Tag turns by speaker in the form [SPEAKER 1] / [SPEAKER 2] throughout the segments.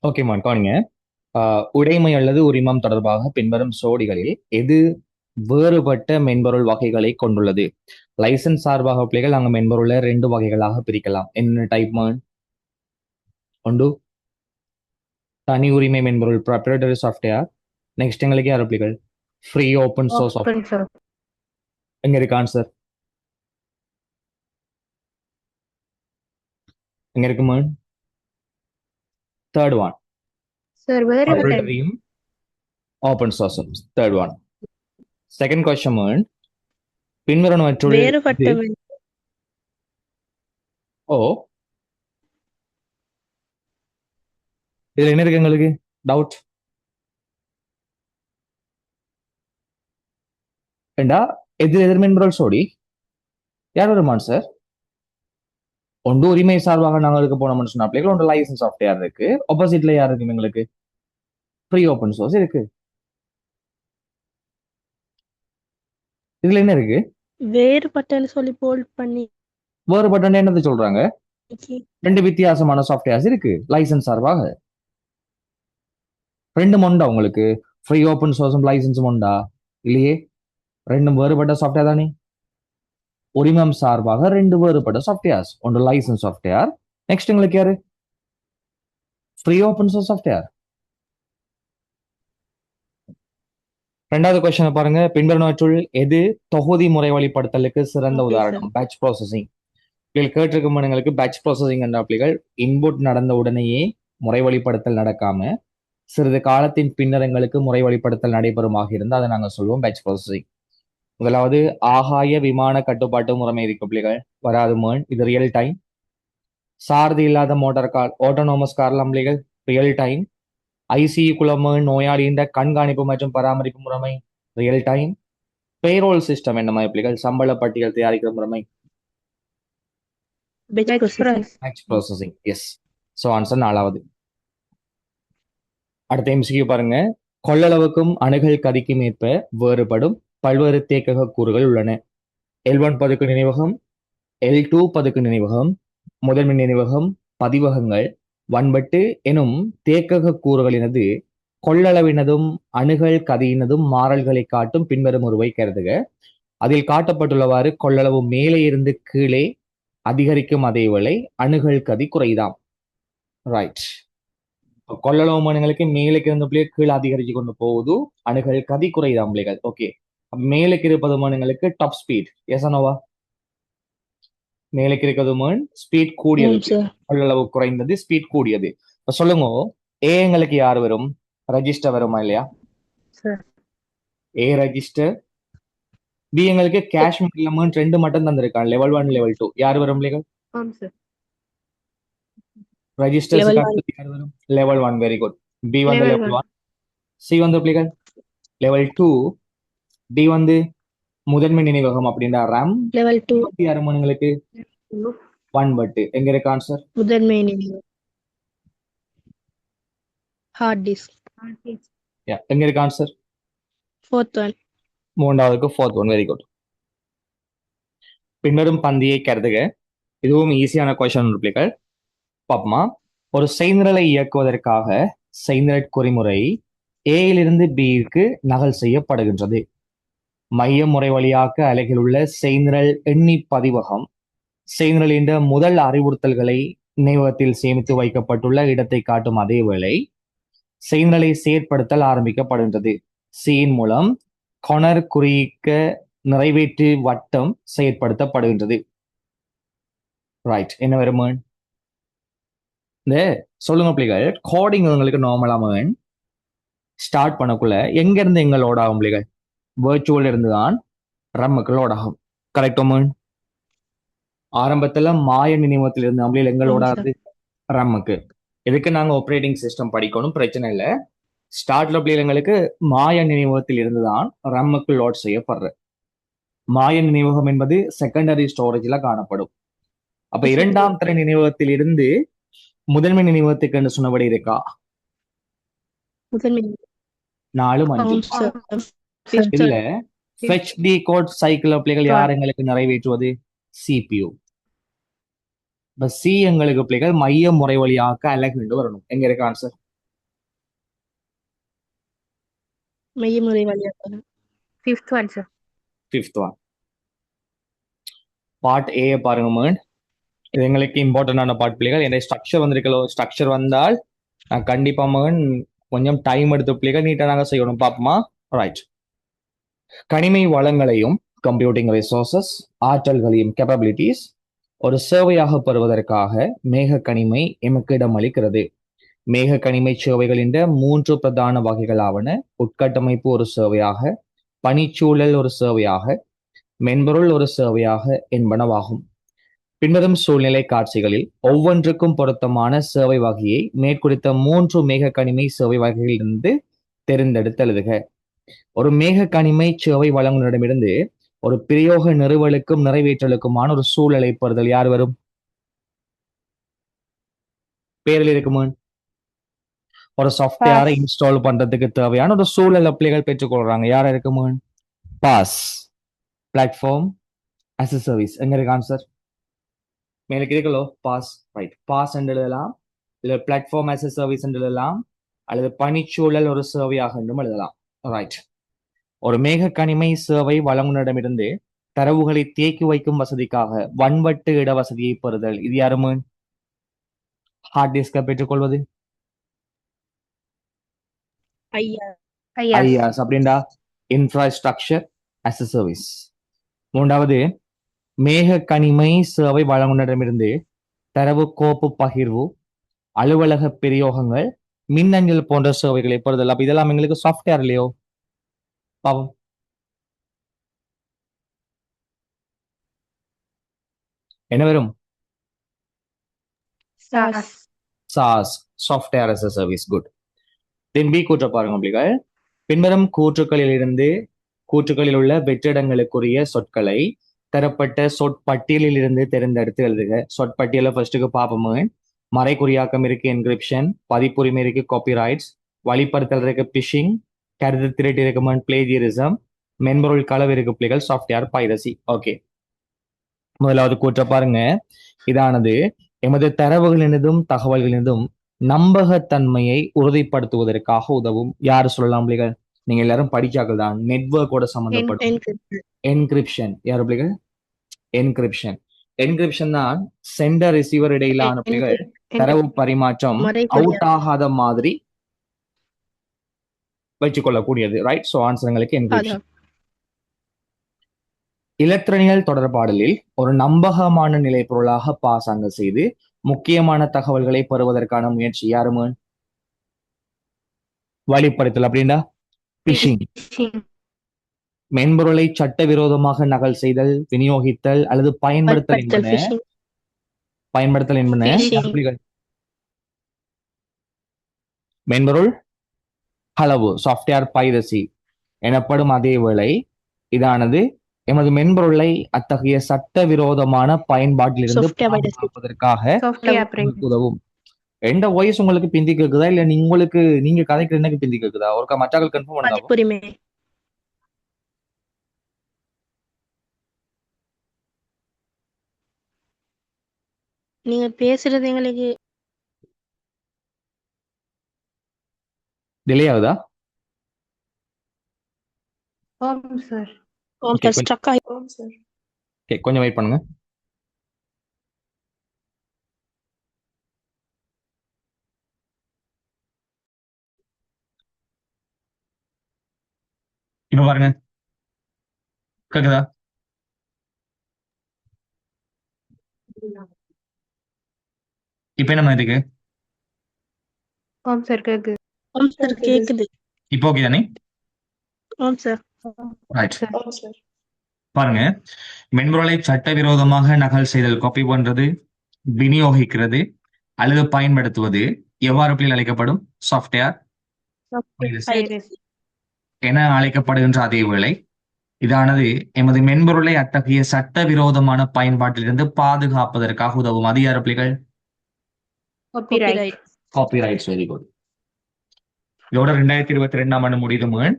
[SPEAKER 1] ஓகேம்மா கவனிங்க. உடைமை அல்லது உரிமம் தொடர்பாக பின்வரும் சோடிகளில் எது வேறுபட்ட மென்பொருள் வகைகளை கொண்டுள்ளது? லைசன்ஸ் சார்பாக பிள்ளைகள் நாங்கள் மென்பொருளை ரெண்டு வகைகளாக பிரிக்கலாம். என்ன டைப்? ஒன்று தனி உரிமை மென்பொருள் ப்ராப்ரைட்டரி சாஃப்ட்வேர். நெக்ஸ்ட் எங்களுக்கு யார் பிள்ளைகள்? Free open source of.
[SPEAKER 2] Open source.
[SPEAKER 1] எங்க இருக்கு ஆன்சர்? எங்க இருக்கு மேன்? Third one.
[SPEAKER 2] சார் வேறுபட்ட
[SPEAKER 1] ப்ராப்ரைட்டரியும் ஓப்பன் சோர்ஸும் third one. Second question man, பின்வருவனவற்றுள்
[SPEAKER 2] வேறுபட்ட
[SPEAKER 1] இது ஓ இதுல என்ன இருக்கு எங்களுக்கு டவுட்? ஏண்டா எதிர் மென்பொருள் சோடி யார் வருமான் சார்? ஒன்று உரிமை சார்பாக நாங்கள் இருக்க போனோம்னு சொன்னா பிள்ளைகள் ஒன்று லைசன்ஸ் சாஃப்ட்வேர் இருக்கு. ஆப்போசிட்ல யார் இருக்கு எங்களுக்கு? ஃப்ரீ ஓப்பன் சோர்ஸ் இருக்கு. இதுல என்ன இருக்கு?
[SPEAKER 2] வேறுபட்டன்னு சொல்லி போல்ட் பண்ணி
[SPEAKER 1] வேறுபட்ட என்னது சொல்றாங்க? ரெண்டு வித்தியாசமான சாஃப்ட்வேர்ஸ் இருக்கு லைசன்ஸ் சார்பாக. ரெண்டும் உண்டா உங்களுக்கு? ஃப்ரீ ஓப்பன் சோர்ஸும் லைசன்ஸும் உண்டா? இல்லையே, ரெண்டும் வேறுபட்ட சாஃப்ட்வேர் தானே. உரிமம் சார்பாக ரெண்டு வேறுபட்ட சாஃப்ட்வேர்ஸ், ஒன்று லைசன்ஸ் சாஃப்ட்வேர், நெக்ஸ்ட் உங்களுக்கு யாரு? Free open source software. ரெண்டாவது கொஸ்டின் பாருங்க, பின்வருவனவற்றுள் எது தொகுதி முறை வழிப்படுத்தலுக்கு சிறந்த
[SPEAKER 2] ஓகே சார்.
[SPEAKER 1] உதாரணம்? Batch processing. இதில் கேட்டிருக்கும் எங்களுக்கு பேட்ச் ப்ராசஸிங் என்ற பிள்ளைகள் இன்புட் நடந்த உடனேயே முறை வழிப்படுத்தல் நடக்காம சிறிது காலத்தின் பின்னர் எங்களுக்கு முறை வழிப்படுத்தல் நடைபெறுமாக இருந்தால் அதை நாங்கள் சொல்லுவோம் பேட்ச் ப்ராசஸிங். முதலாவது ஆகாய விமான கட்டுப்பாட்டு முறைமை இருக்கு பிள்ளைகள், வராது மேன், இது ரியல் டைம். சாரதி இல்லாத மோட்டார் கார் ஆட்டோனோமஸ் கார்லாம் பிள்ளைகள் ரியல் டைம். ஐசியு குளமேன் நோயாளியின் கண்காணிப்பு மற்றும் பராமரிப்பு முறைமை ரியல் டைம். பேரோல் சிஸ்டம் என்ன மாதிரி பிள்ளைகள்? சம்பள பட்டியல் தயாரிக்கிற முறைமை batch processing. Yes. So answer நாலாவது. அடுத்த எம்சிக்யூ பாருங்க, கொள்ளளவுக்கும் அணுகல் கதிக்கும் ஏற்ப வேறுபடும் பல்வேறு தேக்கக கூறுகள் உள்ளன. L1 பதுக்கு நினைவகம், L2 பதுக்கு நினைவகம், முதன்மை நினைவகம், பதிவகங்கள், வன்பட்டு எனும் தேக்கக கூறுகளினது கொள்ளளவினதும் அணுகல் கதியினதும் மாறல்களை காட்டும் பின்வரும் ஒருவை கருதுக. அதில் காட்டப்பட்டுள்ளவாறு கொள்ளளவு மேலே இருந்து கீழே அதிகரிக்கும் அதேவேளை அணுகல் கதி குறைதாம். ரைட். கொள்ளளவு மானங்களுக்கு மேலுக்கு இருந்த பிள்ளைகள் கீழே அதிகரிச்சு கொண்டு போகுது, அணுகல் கதி குறைதாம் பிள்ளைகள். ஓகே, மேலுக்கு இருப்பது மானங்களுக்கு டாப் ஸ்பீட். Yes ANOVA? மேலுக்கு இருக்கிறது மேன் ஸ்பீட் கூடியது, கொள்ளளவு குறைந்தது, ஸ்பீட் கூடியது. இப்ப சொல்லுங்க, ஏ எங்களுக்கு யார் வரும்? ரெஜிஸ்டர் வருமா இல்லையா? ஏ ரெஜிஸ்டர். பி எங்களுக்கு கேஷ் மெமரியில் ரெண்டு மட்டும் தந்திருக்கான், லெவல் 1 லெவல் 2. யார் வரும் பிள்ளைகள்? ரெஜிஸ்டர் யார் வரும்? லெவல் 1. Very good. பி வந்து லெவல் 1, சி வந்து பிள்ளைகள் லெவல் 2, டி வந்து முதன்மை நினைவகம் அப்படின்ற RAM.
[SPEAKER 2] லெவல் 2
[SPEAKER 1] யார் உங்களுக்கு? 1 பட்டு. எங்க இருக்கு ஆன்சர்?
[SPEAKER 2] முதன்மை நினைவகம் ஹார்ட் டிஸ்க்.
[SPEAKER 1] எங்க இருக்கு ஆன்சர்?
[SPEAKER 2] Fourth one.
[SPEAKER 1] மூன்றாவதுக்கு ஃபோர்த் ஒன். Very good. பின்வரும் பந்தியை கருதுக. இதுவும் ஈஸியான கொஸ்டின் பிள்ளைகள். பாப்பமா, ஒரு செய்நிரலை இயக்குவதற்காக செய்நிரல் குறிமுறை ஏயிலிருந்து பிக்கு நகல் செய்யப்படுகின்றது. மைய முறை வழியாக அலகில் உள்ள செய்நிரல் எண்ணி பதிவகம் செய்நிரலின் முதல் அறிவுறுத்தல்களை நினைவகத்தில் சேமித்து வைக்கப்பட்டுள்ள இடத்தை காட்டும் அதேவேளை செய்நிரலை செயற்படுத்தல் ஆரம்பிக்கப்படுகின்றது. சியின் மூலம் கொணர் குறிக்க நிறைவேற்று வட்டம் செயற்படுத்தப்படுகின்றது. ரைட். என்ன வரும்? இந்த சொல்லுங்க பிள்ளைகள், கோடிங் உங்களுக்கு நார்மலா ஸ்டார்ட் பண்ணக்குள்ள எங்க இருந்து எங்க லோட் ஆகும் பிள்ளைகள்? வேர்ச்சுவல் இருந்து தான் ரம்முக்கு லோட் ஆகும். கரெக்டோ மேன்? ஆரம்பத்துல மாய நினைவகத்தில் இருந்து நம்மள எங்க லோட் ஆகுது? ரம்முக்கு. இதுக்கு நாங்க ஆப்ரேட்டிங் சிஸ்டம் படிக்கணும், பிரச்சனை இல்லை. ஸ்டார்ட்ல பிள்ளைங்களுக்கு மாய நினைவகத்தில் இருந்துதான் ரம்முக்கு லோட் செய்யப்படுற. மாய நினைவகம் என்பது செகண்டரி ஸ்டோரேஜ்ல காணப்படும். அப்ப இரண்டாம் தர நினைவகத்தில் இருந்து முதன்மை நினைவகத்துக்கு என்று சொன்னபடி இருக்கா? 4 5 இல்ல. fetch decode சைக்கிள் பிள்ளைகள் யார் எங்களுக்கு நிறைவேற்றுவது? CPU. இப்ப சி எங்களுக்கு பிள்ளைகள் மைய முறை வழியாக அலகு வரணும். எங்க இருக்கு ஆன்சர்?
[SPEAKER 2] மெய்முறை வழியாக.
[SPEAKER 3] Fifth one, sir.
[SPEAKER 1] Fifth one. Part A பாருங்க மேன். இது எங்களுக்கு இம்பார்ட்டன்டான பார்ட் பிள்ளைகள். என்ன ஸ்ட்ரக்சர் வந்திருக்கலோ, ஸ்ட்ரக்சர் வந்தால் நான் கண்டிப்பா மகன் கொஞ்சம் டைம் எடுத்து பிள்ளைகள் நீட்டா நாங்க செய்யணும் பார்ப்போமா. ரைட். கனிமை வளங்களையும் கம்ப்யூட்டிங் ரிசோர்சஸ் ஆற்றல்களையும் கேப்பபிலிட்டிஸ் ஒரு சேவையாக பெறுவதற்காக மேக கனிமை எமக்கு இடமளிக்கிறது. மேக கனிமை சேவைகளின் 3 பிரதான வகைகளாவன உட்கட்டமைப்பு ஒரு சேவையாக, பணிச்சூழல் ஒரு சேவையாக, மென்பொருள் ஒரு சேவையாக என்பனவாகும். பின்வரும் சூழ்நிலை காட்சிகளில் ஒவ்வொன்றுக்கும் பொருத்தமான சேவை வகையை மேற்குறித்த 3 மேக கனிமை சேவை வகைகளிலிருந்து தேர்ந்தெடுத்து எழுதுக. ஒரு மேக கனிமை சேவை வழங்குனரிடமிருந்து ஒரு பிரயோக நிறுவலுக்கும் நிறைவேற்றலுக்குமான ஒரு சூழலை பெறுதல் யார் வரும்? பேரில் இருக்குமா? ஒரு சாஃப்ட்வேரை இன்ஸ்டால் பண்றதுக்கு தேவையான ஒரு சூழல் பிள்ளைகள் பெற்றுக்கொள்றாங்க. யாரா இருக்குமா? PaaS platform as a service. எங்க இருக்கு ஆன்சர்? மேலுக்கு இருக்கலோ பாஸ். ரைட். பாஸ் என்று எழுதலாம், இல்ல பிளாட்ஃபார்ம் அஸ் எ சர்வீஸ் என்று எழுதலாம், அல்லது பணிச்சூழல் ஒரு சேவையாக என்றும் எழுதலாம். ரைட். ஒரு மேக கனிமை சேவை வழங்குனரிடமிருந்து தரவுகளை தேக்கி வைக்கும் வசதிக்காக வன்வட்டு இட வசதியை பெறுதல். இது யாருமே? ஹார்ட் டிஸ்கை பெற்றுக்கொள்வது ஐயாஸ் அப்படின்டா இன்ஃப்ராஸ்ட்ரக்சர் அஸ் எ சர்வீஸ். மூன்றாவது, மேக கனிமை சேவை வழங்குனரிடமிருந்து தரவு கோப்பு பகிர்வு, அலுவலக பிரயோகங்கள், மின்னஞ்சல் போன்ற சேவைகளை பெறுதல். அப்ப இதெல்லாம் எங்களுக்கு சாஃப்ட்வேர் இல்லையோ? பாவம். என்ன வரும்? SaaS software as a service. Good. Then B கூற்ற பாருங்க பிள்ளைகள். பின்வரும் கூற்றுக்களில் உள்ள வெற்றிடங்களுக்குரிய சொற்களை தரப்பட்ட சொற்பட்டியலில் இருந்து தேர்ந்தெடுத்து எழுதுக. சொற்பட்டியல ஃபர்ஸ்ட்டுக்கு பார்ப்போமே. மறைகுறியாக்கம் இருக்கு என்கிரிப்ஷன், பதிப்புரிமை இருக்கு காப்பிரைட்ஸ், வழிப்படுத்தல் இருக்கு பிஷிங், கருத்து திருட்டு இருக்கு பிளேஜியரிசம், மென்பொருள் களவு இருக்கு பிள்ளைகள் சாஃப்ட்வேர் பைரசி. ஓகே, முதலாவது கூற்ற பாருங்க. இதானது எமது தரவுகளினதும் தகவல்களினதும் நம்பகத்தன்மையை உறுதிப்படுத்துவதற்காக உதவும். யாரு சொல்லலாம் பிள்ளைகள்? நீங்க எல்லாரும் படிச்சாக்கள் தான். நெட்வொர்க்கோட சம்பந்தப்படும் என்கிரிப்ஷன். யாரு பிள்ளைகள்? என்கிரிப்ஷன். என்கிரிப்ஷன் தான் சென்டர் ரிசீவர் இடையிலான பிள்ளைகள் தரவு பரிமாற்றம் அவுட் ஆகாத மாதிரி வச்சுக்கொள்ளக்கூடியது. ரைட். சோ ஆன்சர்களுக்கு என்கிரிப்ஷன். இலத்திரனியல் தொடர்பாடலில் ஒரு நம்பகமான நிலை பொருளாக பாசாங்க செய்து முக்கியமான தகவல்களை பெறுவதற்கான முயற்சி யாருமே? வழிப்படுத்தல் அப்படின்னா பிஷிங். மென்பொருளை சட்டவிரோதமாக நகல் செய்தல், விநியோகித்தல் அல்லது பயன்படுத்தல் என்பன மென்பொருள் களவு சாஃப்ட்வேர் பைரசி எனப்படும். அதே வேளை இதானது எமது மென்பொருளை அத்தகைய சட்டவிரோதமான பயன்பாட்டிலிருந்து பாதுகாப்பதற்காக உதவும். எந்த வாய்ஸ் உங்களுக்கு பிந்தி கேக்குதா இல்ல நீங்க கதைக்கு எனக்கு பிந்தி கேக்குதா? ஒருக்கா மற்றாக்கள் கன்ஃபார்ம் பண்ணா.
[SPEAKER 2] நீங்க பேசுறது எங்களுக்கு
[SPEAKER 1] டிலே ஆகுதா? கொஞ்சம் வெயிட் பண்ணுங்க. இப்ப பாருங்க, கேக்குதா? இப்ப என்ன இருக்கு?
[SPEAKER 2] கேக்குது.
[SPEAKER 1] இப்போ ஓகே தானே? பாருங்க, மென்பொருளை சட்டவிரோதமாக நகல் செய்தல் காப்பி பண்றது, விநியோகிக்கிறது அல்லது பயன்படுத்துவது எவ்வாறு பிள்ளைகள் அழைக்கப்படும்? சாஃப்ட்வேர் என அழைக்கப்படுகின்ற அதே வேளை இதானது எமது மென்பொருளை அத்தகைய சட்டவிரோதமான பயன்பாட்டிலிருந்து பாதுகாப்பதற்காக உதவும். அது யார் பிள்ளைகள்? காப்பிரைட்ஸ். Very good. இதோட 2022ஆம் ஆண்டு முடியுது மேன்.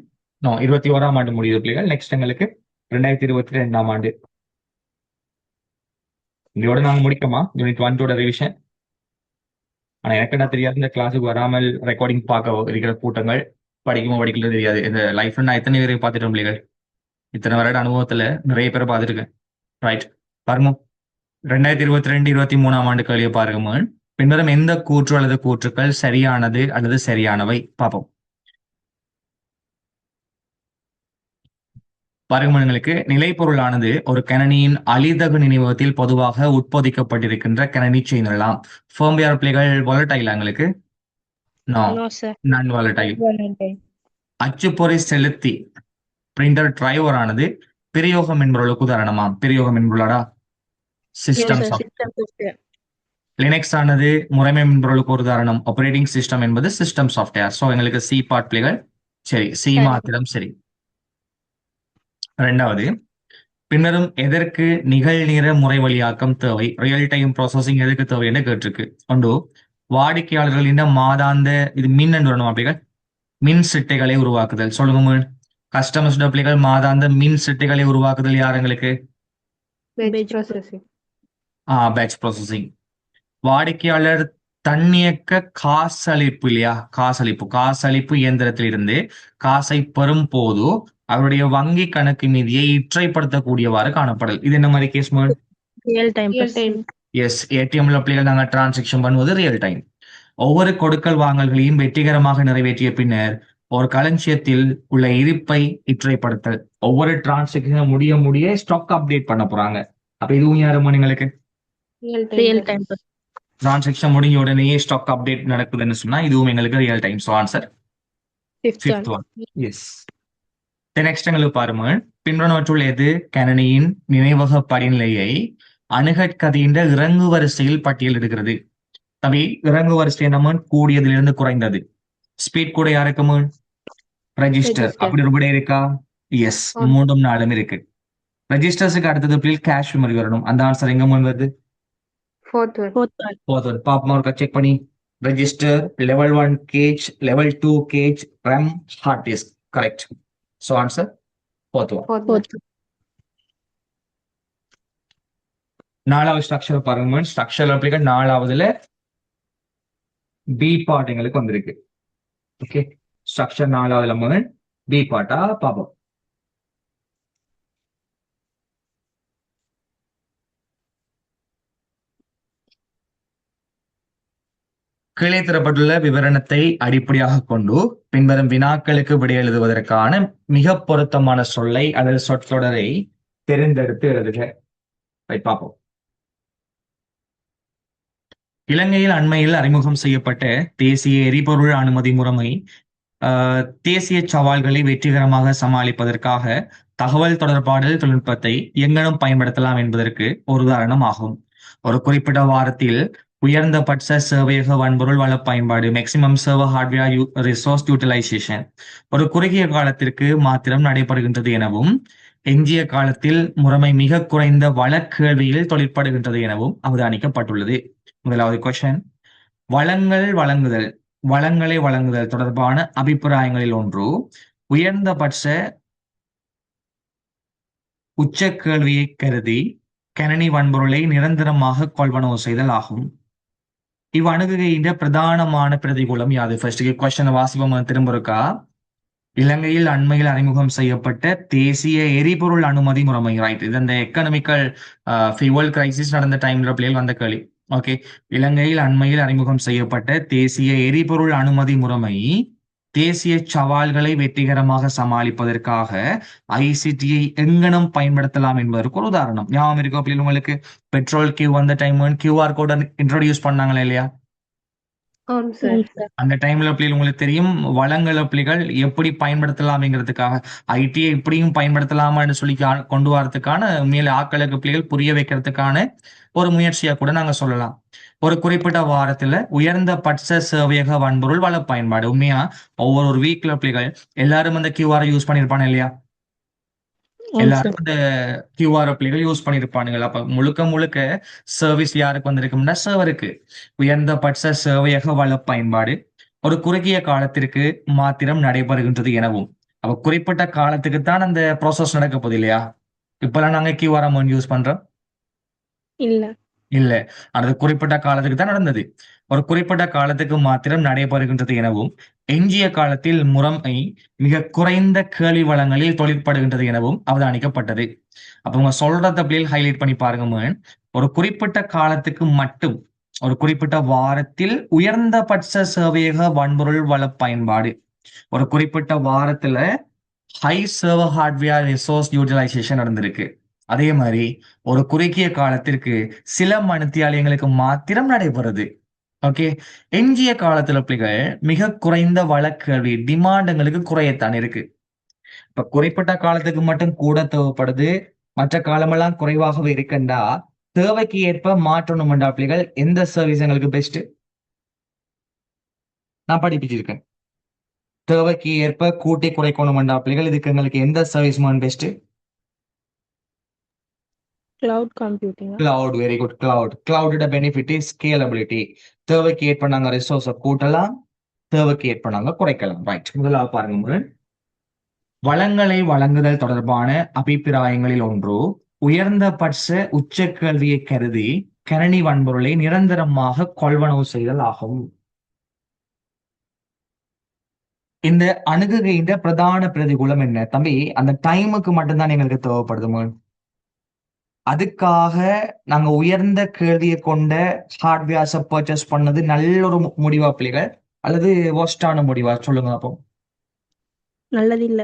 [SPEAKER 1] 21ஆம் ஆண்டு முடியுது பிள்ளைகள். நெக்ஸ்ட் எங்களுக்கு 2022ஆம் ஆண்டு. இதோட நாங்க முடிக்கமா யூனிட் 1 ரிவிஷன். ஆனா எனக்கு என்ன தெரியாது, இந்த கிளாஸுக்கு வராமல் ரெக்கார்டிங் பார்க்க இருக்கிற கூட்டங்கள் படிக்குமோ படிக்கல தெரியாது. இந்த லைஃப்ல நான் எத்தனை பேரை பார்த்துட்டேன் பிள்ளைகள், இத்தனை வருட அனுபவத்துல நிறைய பேரை பார்த்துருக்கேன். ரைட், பாருங்க 2022-23 ஆண்டு கேள்வியை பாருங்க. பின்வரும் எந்த கூற்று அல்லது கூற்றுக்கள் சரியானது அல்லது சரியானவை பார்ப்போம். பாருங்களுக்கு நிலைப்பொருளானது ஒரு கணனியின் அழிதகு நினைவகத்தில் பொதுவாக உட்பொதிக்கப்பட்டிருக்கின்ற கணனி செய்யலாம். ஃபேர்ம்வேர் பிள்ளைகள் வாலடைல் எங்களுக்கு நோ
[SPEAKER 2] நோ சார்.
[SPEAKER 1] நான் வாலடைல். அச்சுப்பொறி செலுத்தி பிரிண்டர் டிரைவர் ஆனது பிரயோக மென்பொருளுக்கு உதாரணமா? பிரயோக மென்பொருளா? System
[SPEAKER 2] system.
[SPEAKER 1] லினக்ஸ் ஆனது முறைமை மென்பொருளுக்கு ஒரு உதாரணம். ஆப்பரேட்டிங் சிஸ்டம் என்பது சிஸ்டம் சாஃப்ட்வேர். ஸோ எங்களுக்கு சி பார்ட் பிள்ளைகள் சரி, சி மாத்திரம் சரி. ரெண்டாவது, பின்னரும் எதற்கு நிகழ்நேர முறை வழியாக்கம் தேவை? ரியல் டைம் ப்ராசஸிங் எதற்கு தேவை என்று கேட்டிருக்கு. ஒன்று, வாடிக்கையாளர்களின் மாதாந்த இது மின் என்று அப்படிகள் மின் சிட்டைகளை உருவாக்குதல். சொல்லுங்க, கஸ்டமர்ஸ் அப்படிகள் மாதாந்த மின் சிட்டைகளை உருவாக்குதல் யார் எங்களுக்கு? Batch processing. வாடிக்கையாளர் தன்னியக்க காசளிப்பு இல்லையா? காசளிப்பு இயந்திரத்திலிருந்து காசை பெறும் போது அவருடைய வங்கி கணக்கு மீதியை இற்றைப்படுத்தக்கூடியவாறு காணப்படல். இது என்ன மாதிரி கேஸ்?
[SPEAKER 2] Real time.
[SPEAKER 1] எஸ், ஏடிஎம்ல பிள்ளைகள் நாங்கள் டிரான்சாக்ஷன் பண்ணுவது ரியல் டைம். ஒவ்வொரு கொடுக்கல் வாங்கல்களையும் வெற்றிகரமாக நிறைவேற்றிய பின்னர் ஒரு களஞ்சியத்தில் உள்ள இருப்பை இற்றைப்படுத்தல். ஒவ்வொரு டிரான்சாக்ஷன் முடிய ஸ்டாக் அப்டேட் பண்ண போறாங்க. அப்ப இதுவும் யாருமா எங்களுக்கு?
[SPEAKER 2] Real time.
[SPEAKER 1] டிரான்சாக்ஷன் முடிஞ்ச உடனே ஸ்டாக் அப்டேட் நடக்குதுன்னு சொன்னா இதுவும் எங்களுக்கு real time. So answer fifth one. Yes. Next எங்களுக்கு பாருங்க, பின்வருவற்றுள் எது கணனியின் நினைவக படிநிலையை அணுகற்கதியின் இறங்கு வரிசையில் பட்டியலிடுகிறது? தம்பி, இறங்கு வரிசை நம்ம கூடியதிலிருந்து குறைந்தது. ஸ்பீட் கூட யாருக்கு? ரெஜிஸ்டர். அப்படி ஒரு இருக்கா? எஸ், 3 4 இருக்கு. ரெஜிஸ்டர்ஸுக்கு அடுத்தது பிள்ளைகள் கேஷ் மெமரி வரணும். அந்த ஆன்சர் எங்க வருது?
[SPEAKER 2] Fourth one.
[SPEAKER 1] பாப்போம், செக் பண்ணி. Register, level 1 cache, level 2 cache, RAM, hard disk. Correct. So answer fourth one. நாலாவது ஸ்ட்ரக்சர் பாருங்க. ஸ்ட்ரக்சர் அப்படிங்கிற நாலாவதுல பி பார்ட் எங்களுக்கு வந்திருக்கு. ஓகே, ஸ்ட்ரக்சர் நாலாவதுல பி பார்ட்டா பாப்போம். கீழே தரப்பட்டுள்ள விவரணத்தை அடிப்படையாக கொண்டு பின்வரும் வினாக்களுக்கு விடை எழுதுவதற்கான மிக பொருத்தமான சொல்லை அல்லது சொற்றொடரை தேர்ந்தெடுத்து எழுதுக. பார்ப்போம். இலங்கையில் அண்மையில் அறிமுகம் செய்யப்பட்ட தேசிய எரிபொருள் அனுமதி முறைமை தேசிய சவால்களை வெற்றிகரமாக சமாளிப்பதற்காக தகவல் தொடர்பாடல் தொழில்நுட்பத்தை எங்கனும் பயன்படுத்தலாம் என்பதற்கு ஒரு உதாரணம் ஆகும். ஒரு குறிப்பிட்ட வாரத்தில் உயர்ந்தபட்ச சேவையக வன்பொருள் வள பயன்பாடு maximum server hardware resource utilisation ஒரு குறுகிய காலத்திற்கு மாத்திரம் நடைபெறுகின்றது எனவும் எஞ்சிய காலத்தில் முறைமை மிக குறைந்த வளக்கேள்வியில் தொழிற்படுகின்றது எனவும் அவதானிக்கப்பட்டுள்ளது. முதலாவது கொஸ்டின், வளங்களை வழங்குதல் தொடர்பான அபிப்பிராயங்களில் ஒன்று உயர்ந்தபட்ச உச்ச கேள்வியை கருதி கணனி வன்பொருளை நிரந்தரமாக கொள்வனவு செய்தல் ஆகும். இவ்வணுகையின் பிரதானமான பிரதிகூலம் யாது? ஃபர்ஸ்ட் கொஸ்டின் வாசிப்போம் திரும்ப இருக்கா. இலங்கையில் அண்மையில் அறிமுகம் செய்யப்பட்ட தேசிய எரிபொருள் அனுமதி முறைமை. ரைட், இது இந்த எக்கனாமிக்கல் ஃபியூவல் கிரைசிஸ் நடந்த டைம்ல பிள்ளைகள் வந்த கேள்வி. ஓகே, இலங்கையில் அண்மையில் அறிமுகம் செய்யப்பட்ட தேசிய எரிபொருள் அனுமதி முறைமை தேசிய சவால்களை வெற்றிகரமாக சமாளிப்பதற்காக ஐசிடியை எங்கனும் பயன்படுத்தலாம் என்பதற்கு ஒரு உதாரணம். ஞாபகம் இருக்கோ பிள்ளைகள் உங்களுக்கு? பெட்ரோல் கியூ வந்த டைம் கியூஆர் கோட இன்ட்ரோடியூஸ் பண்ணாங்களா இல்லையா? அந்த டைம்ல பிள்ளைகள் உங்களுக்கு தெரியும், வளங்கள் பிள்ளைகள் எப்படி பயன்படுத்தலாம்ங்கிறதுக்காக ஐடியை இப்படியும் பயன்படுத்தலாமான்னு சொல்லி கொண்டு வரதுக்கான மேல ஆக்களுக்கு பிள்ளைகள் புரிய வைக்கிறதுக்கான ஒரு முயற்சியா கூட நாங்க சொல்லலாம். ஒரு குறிப்பிட்ட வாரத்துல உயர்ந்தபட்ச சேவையக வன்பொருள் வள பயன்பாடு. உண்மையா ஒவ்வொரு வீக்ல பிள்ளைகள் எல்லாரும் அந்த கியூஆர் யூஸ் பண்ணிருப்பானு இல்லையா? எல்லாரும் இந்த கியூஆர் பிள்ளைகள் யூஸ் பண்ணிருப்பானுங்க. அப்ப முழுக்க சர்வீஸ் யாருக்கு வந்திருக்கும்னா சர்வருக்கு. உயர்ந்தபட்ச சேவையக வள பயன்பாடு ஒரு குறுகிய காலத்திற்கு மாத்திரம் நடைபெறுகின்றது எனவும், அப்ப குறிப்பிட்ட காலத்துக்கு தான் அந்த ப்ராசஸ் நடக்க போகுது இல்லையா? இப்பெல்லாம் நாங்க கியூஆர் யூஸ் பண்றோம்
[SPEAKER 2] இல்ல.
[SPEAKER 1] இல்ல. அது குறிப்பிட்ட காலத்துக்கு தான் நடந்தது. ஒரு குறிப்பிட்ட காலத்துக்கு மாத்திரம் நடைபெறுகின்றது எனவும், எஞ்சிய காலத்தில் முறைமை மிக குறைந்த கேள்வி வளங்களில் தொழிற்படுகின்றது எனவும் அவதானிக்கப்பட்டது. அப்ப உங்க சொல்றத அப்படியே ஹைலைட் பண்ணி பாருங்க மகன். ஒரு குறிப்பிட்ட காலத்துக்கு மட்டும், ஒரு குறிப்பிட்ட வாரத்தில் உயர்ந்தபட்ச சேவையக வன்பொருள் வள பயன்பாடு. ஒரு குறிப்பிட்ட வாரத்துல high server hardware resource utilisation நடந்திருக்கு. அதே மாதிரி ஒரு குறுகிய காலத்திற்கு சில மணித்தியாலயங்களுக்கு மாத்திரம் நடைபெறுது. ஓகே. எஞ்சிய காலத்துல பிள்ளைகள் மிக குறைந்த வழக்கல்வி டிமாண்டுங்களுக்கு குறையத்தான் இருக்கு. இப்ப குறிப்பிட்ட காலத்துக்கு மட்டும் கூட தேவைப்படுது, மற்ற காலமெல்லாம் குறைவாகவே இருக்கண்டா தேவைக்கு ஏற்ப மாற்றணும்டா பிள்ளைகள். எந்த சர்வீஸ் எங்களுக்கு பெஸ்ட்? நான் படிப்பிச்சிருக்கேன். தேவைக்கு ஏற்ப கூட்டி குறைக்கணும்டா பிள்ளைகள். இதுக்கு எங்களுக்கு எந்த service best?
[SPEAKER 2] Cloud computing.
[SPEAKER 1] Cloud, very good. கிளவுடோட பெனிஃபிட் ஸ்கேலபிலிட்டி. தேவைக்கு ஏற்ப நாங்க ரிசோர்ஸை கூட்டலாம், தேவைக்கு ஏற்ப நாங்க குறைக்கலாம். ரைட். முதலாவது பாருங்க முருகன். வளங்களை வழங்குதல் தொடர்பான அபிப்பிராயங்களில் ஒன்று உயர்ந்தபட்ச உச்ச கல்வியை கருதி கணனி வன்பொருளை நிரந்தரமாக கொள்வனவு செய்தல் ஆகும். இந்த அணுகுகின்ற பிரதான பிரதிகூலம் என்ன தம்பி? அந்த டைமுக்கு மட்டும்தான் எங்களுக்கு தேவைப்படுது மகன். அதுக்காக நாங்க உயர்ந்த கேள்வியை கொண்ட ஹார்ட்வேர்ஸை பர்ச்சேஸ் பண்ணது நல்ல ஒரு முடிவா பிள்ளைகள், அல்லது ஒஸ்டான முடிவா சொல்லுங்க அப்போ?
[SPEAKER 2] நல்லது இல்ல.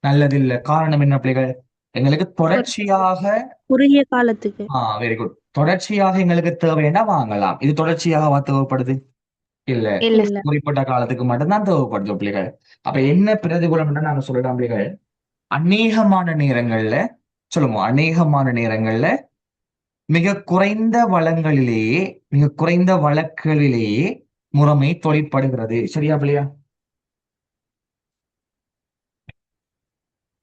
[SPEAKER 1] நல்லது இல்ல. காரணம் என்ன பிள்ளைகள்? எங்களுக்கு தொடர்ச்சியாக
[SPEAKER 2] குறுகிய காலத்துக்கு.
[SPEAKER 1] Very good. தொடர்ச்சியாக எங்களுக்கு தேவைன்னா வாங்கலாம். இது தொடர்ச்சியாக தேவைப்படுது இல்ல.
[SPEAKER 2] இல்ல.
[SPEAKER 1] குறிப்பிட்ட காலத்துக்கு மட்டும்தான் தேவைப்படுது பிள்ளைகள். அப்ப என்ன பிரதிகூலம் நாங்க சொல்லலாம் பிள்ளைகள்? அநேகமான நேரங்கள்ல சொல்லுங்க, அநேகமான நேரங்கள்ல மிக குறைந்த வளங்களிலேயே, மிக குறைந்த வழக்குகளிலேயே முறைமை தொழிற்படுகிறது. சரியா பிள்ளையா?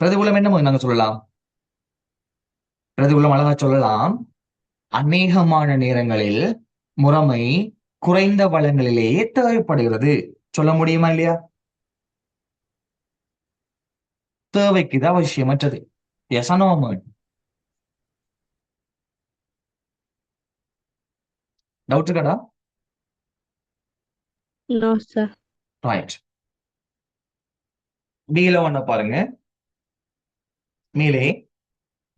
[SPEAKER 1] பிரதிகூலம் என்ன நாங்க சொல்லலாம்? பிரதிகூலம் அழகா சொல்லலாம். அநேகமான நேரங்களில் முறைமை குறைந்த வளங்களிலேயே தேவைப்படுகிறது. சொல்ல முடியுமா இல்லையா? தேவைக்கு தான் அவசியமற்றது. எஸ் ஆர் நோ மகன்? டவுட் இருக்கடா?
[SPEAKER 2] No sir.
[SPEAKER 1] ரைட். பில ஒண்ண பாருங்க. மேலே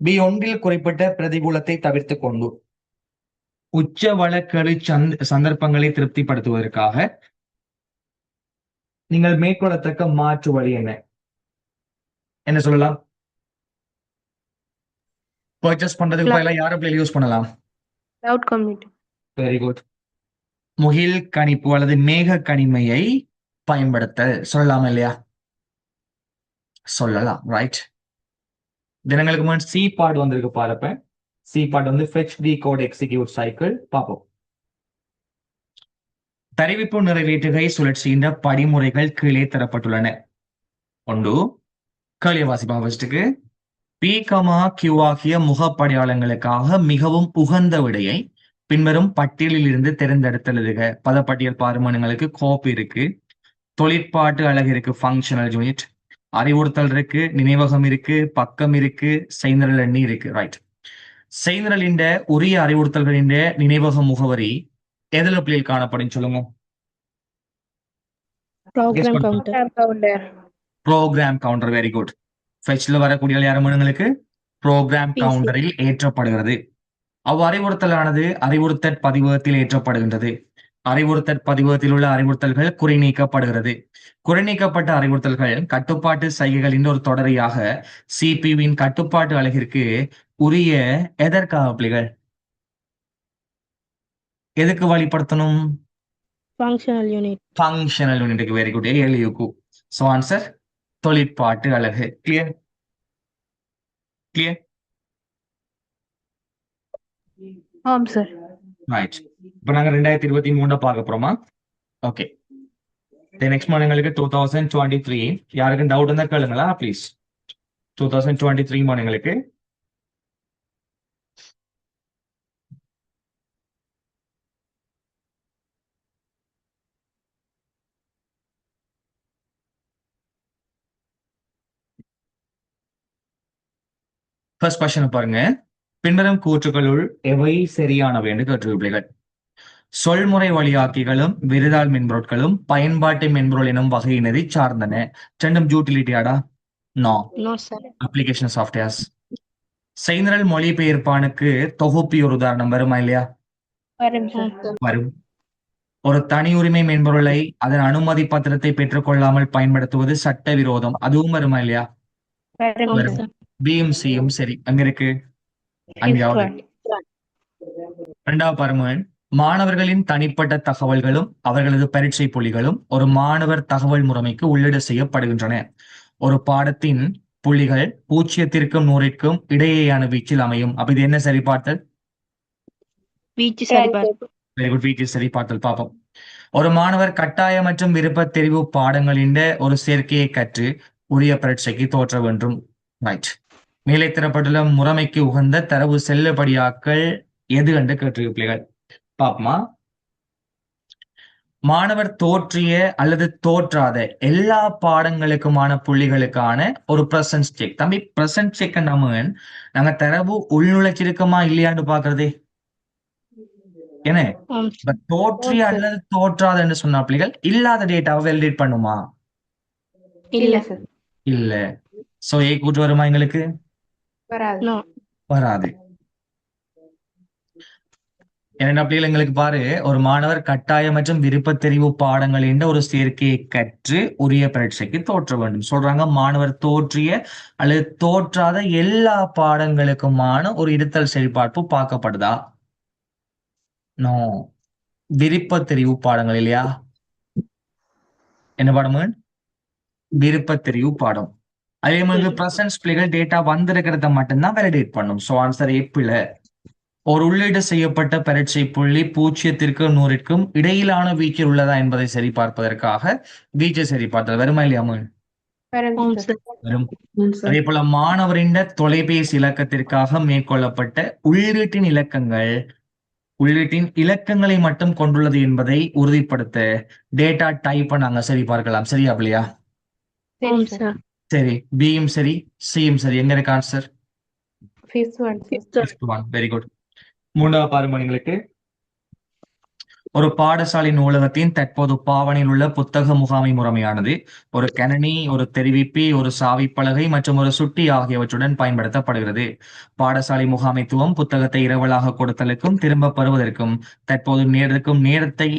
[SPEAKER 1] பி ஒன்றில் குறிப்பிட்ட பிரதிகூலத்தை தவிர்த்து கொண்டு உச்ச வழக்கறி சந்தர்ப்பங்களை திருப்திப்படுத்துவதற்காக நீங்கள் மேற்கொள்ளத்தக்க மாற்று வழி என்ன? என்ன சொல்லலாம்? பர்ச்சேஸ் பண்றதுக்கு பதிலா யார பிள்ளை யூஸ் பண்ணலாம்?
[SPEAKER 2] Cloud computing.
[SPEAKER 1] Very good. முகில் கணிப்பு அல்லது மேக கணிமையை பயன்படுத்தல் சொல்லலாம் இல்லையா? சொல்லலாம். ரைட். தினங்களுக்கு முன்னாடி சி பார்ட் வந்திருக்கு பாருப்ப. சி பார்ட் வந்து fetch decode execute cycle பார்ப்போம். தெரிவிப்பு நிறைவேற்றுகை சுழற்சியின் படிமுறைகள் கீழே தரப்பட்டுள்ளன. ஒன்று, கேள்வி வாசிப்பாங்க ஃபர்ஸ்ட்டுக்கு. பி கமா கியூ ஆகிய முகப்படையாளங்களுக்காக மிகவும் உகந்த விடையை பின்வரும் பட்டியலில் இருந்து தேர்ந்தெடுத்து எழுதுக. பதப்பட்டியல் பாருமானங்களுக்கு கோப்பு இருக்கு, தொழிற்பாட்டு அழகு இருக்கு, ஃபங்க்ஷனல் யூனிட், அறிவுறுத்தல் இருக்கு, நினைவகம் இருக்கு, பக்கம் இருக்கு, செய்நிரல் எண்ணி இருக்கு. ரைட். செய்நிரலின் உரிய அறிவுறுத்தல்களின் நினைவக முகவரி எதில் பிள்ளையில் காணப்படும் சொல்லுங்க?
[SPEAKER 2] Program counter.
[SPEAKER 1] Program counter. Very good. ஃபெச்ல வரக்கூடிய யாருங்களுக்கு ப்ரோக்ராம்
[SPEAKER 2] PC.
[SPEAKER 1] கவுண்டரில் ஏற்றப்படுகிறது. அறிவுறுத்தலானது அறிவுறுத்தற் பதிவகத்தில் ஏற்றப்படுகின்றது. அறிவுறுத்தற் பதிவகத்தில் உள்ள அறிவுறுத்தல்கள் குறிநீக்கப்படுகிறது. குறிநீக்கப்பட்ட அறிவுறுத்தல்கள் கட்டுப்பாட்டு சைகைகளின் ஒரு தொடரியாக சிபிவின் கட்டுப்பாட்டு அலகிற்கு உரிய எதற்காக பிள்ளைகள்? எதுக்கு வழிபடுத்தணும்?
[SPEAKER 2] Functional unit.
[SPEAKER 1] ஃபங்க்ஷனல் யூனிட்டுக்கு. Very good. ஏஎல்யூக்கு. சோ ஆன்சர் தொழிற்பாட்டு அலகு. கிளியர்? கிளியர்?
[SPEAKER 2] ஆம் சார்.
[SPEAKER 1] ரைட். இப்ப நாங்க 2023 பார்க்க போறோமா? ஓகே. நெக்ஸ்ட் மாதங்களுக்கு 2023. யாருக்கும் டவுட் இருந்தா கேளுங்களா ப்ளீஸ். 2023 மாதங்களுக்கு ஃபர்ஸ்ட் கொஸ்டின் பாருங்க. பின்வரும் கூற்றுகளுள் எவை சரியானவை என்று கேட்டிருப்பீர்கள். சொல்முறை வழியாக்கிகளும் விருதாள் மென்பொருட்களும் பயன்பாட்டு மென்பொருள் எனும் வகையினரை சார்ந்தன. ரெண்டும் யூட்டிலிட்டியாடா? No.
[SPEAKER 2] No, sir.
[SPEAKER 1] Application softwares. செய்நிரல் மொழிபெயர்ப்பானுக்கு தொகுப்பி ஒரு உதாரணம் வருமா இல்லையா? வரும். ஒரு தனி உரிமை மென்பொருளை அதன் அனுமதி பத்திரத்தை பெற்றுக்கொள்ளாமல் பயன்படுத்துவது சட்டவிரோதம். அதுவும் வருமா இல்லையா? வரும். பியும் சியும் சரி. அங்க இருக்கு. அங்கேயாவது. இரண்டாவது பாருங்க. மாணவர்களின் தனிப்பட்ட தகவல்களும் அவர்களது பரீட்சை புள்ளிகளும் ஒரு மாணவர் தகவல் முறைமைக்கு உள்ளீடு செய்யப்படுகின்றன. ஒரு பாடத்தின் புள்ளிகள் 0க்கும் 100க்கும் இடையேயான வீச்சில் அமையும். அப்ப இது என்ன சரிபார்த்தல்?
[SPEAKER 2] வீச்சு சரிபார்ப்பு.
[SPEAKER 1] Very good. வீச்சு சரிபார்த்தல் பார்ப்போம். ஒரு மாணவர் கட்டாய மற்றும் விருப்ப தெரிவு பாடங்களின் ஒரு சேர்க்கையை கற்று உரிய பரீட்சைக்கு தோற்ற வேண்டும். ரைட். மேலே தரப்பட்டுள்ள முறைமைக்கு உகந்த தரவு செல்லுபடியாக்கள் எது என்று கேட்டிருப்பீர்கள். பாப்பமா. மாணவர் தோற்றிய அல்லது தோற்றாத எல்லா பாடங்களுக்குமான புள்ளிகளுக்கான ஒரு பிரசன்ஸ் செக். தம்பி, பிரசன்ஸ் செக் நாங்க தரவு உள்நுழைச்சிருக்கோமா இல்லையான்னு பாக்குறதே. ஏன்னா இப்ப தோற்றிய அல்லது தோற்றாத என்று சொன்ன புள்ளிகள் இல்லாத டேட்டாவை வேலிடேட் பண்ணுமா?
[SPEAKER 2] இல்ல சார்.
[SPEAKER 1] இல்ல. சோ ஏ கூட்டு வருமா எங்களுக்கு?
[SPEAKER 2] No.
[SPEAKER 1] வராது. என்ன பிள்ளைகள் எங்களுக்கு பாரு, ஒரு மாணவர் கட்டாய மற்றும் விருப்ப தெரிவு பாடங்களின் ஒரு சேர்க்கையை கற்று உரிய பரீட்சைக்கு தோற்ற வேண்டும் சொல்றாங்க. மாணவர் தோற்றிய அல்லது தோற்றாத எல்லா பாடங்களுக்குமான ஒரு இருத்தல் சரிபார்ப்பு பார்க்கப்படுதா? நோ. விருப்ப தெரிவு பாடங்கள் இல்லையா? என்ன பாடம்? விருப்ப தெரிவு பாடம். அதே மாதிரி பிரசன்ஸ் பிள்ளைகள் டேட்டா வந்திருக்கிறத மட்டும்தான் வேலிடேட் பண்ணும். சோ ஆன்சர் ஏப்பில. ஒரு உள்ளீடு செய்யப்பட்ட பரீட்சை புள்ளி 0க்கும் 100க்கும் இடையிலான வீச்சில் உள்ளதா என்பதை சரிபார்ப்பதற்காக வீச்சை சரிபார்த்தல் வருமா இல்லையா? வரும். அதே போல மாணவரின் தொலைபேசி இலக்கத்திற்காக மேற்கொள்ளப்பட்ட உள்ளீட்டின் இலக்கங்களை மட்டும் கொண்டுள்ளது என்பதை உறுதிப்படுத்த டேட்டா டைப்பை நாங்க சரி பார்க்கலாம். சரியா இல்லையா? சரி. பியும் சரி, சியும் சரி. எங்க இருக்கு ஆன்சர்? Very good. மூன்றாவது பாருங்க எங்களுக்கு. ஒரு பாடசாலை நூலகத்தின் தற்போது பாவனையில் உள்ள புத்தக முகாமை முறைமையானது ஒரு கணனி, ஒரு தெரிவிப்பி, ஒரு சாவிப்பலகை மற்றும் ஒரு சுட்டி ஆகியவற்றுடன் பயன்படுத்தப்படுகிறது. பாடசாலை முகாமைத்துவம் புத்தகத்தை இரவலாக கொடுத்தலுக்கும் திரும்ப பெறுவதற்கும் தற்போது நேரத்தை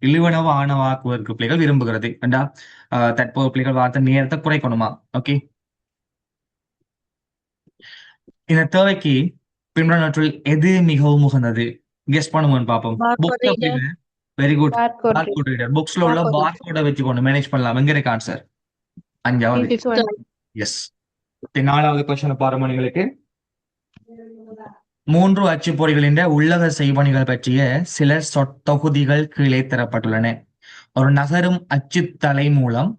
[SPEAKER 1] இழிவனவாக்குவதற்கு பிள்ளைகள் விரும்புகிறது. தற்போது பிள்ளைகள் வார்த்தை நேரத்தை குறைக்கணுமா? ஓகே. இந்த தேவைக்கு பின்வருவனவற்றுள் எது மிகவும் உகந்தது? கெஸ் பண்ணுவோம் பாப்போம். Very good. Barcode reader. புக்ஸ்ல உள்ள பார்கோட வச்சுக்கொண்டு மேனேஜ் பண்ணலாம். எங்க இருக்கு ஆன்சர்? 5வது. எஸ். 4வது क्वेश्चन பாருங்க உங்களுக்கு. 3 அச்சுப்பொறிகளின் உள்ளக செய்பணிகள் பற்றிய சில சொற்றொகுதிகள் கீழே தரப்பட்டுள்ளன. ஒரு நகரும் அச்சுத்தலை மூலம்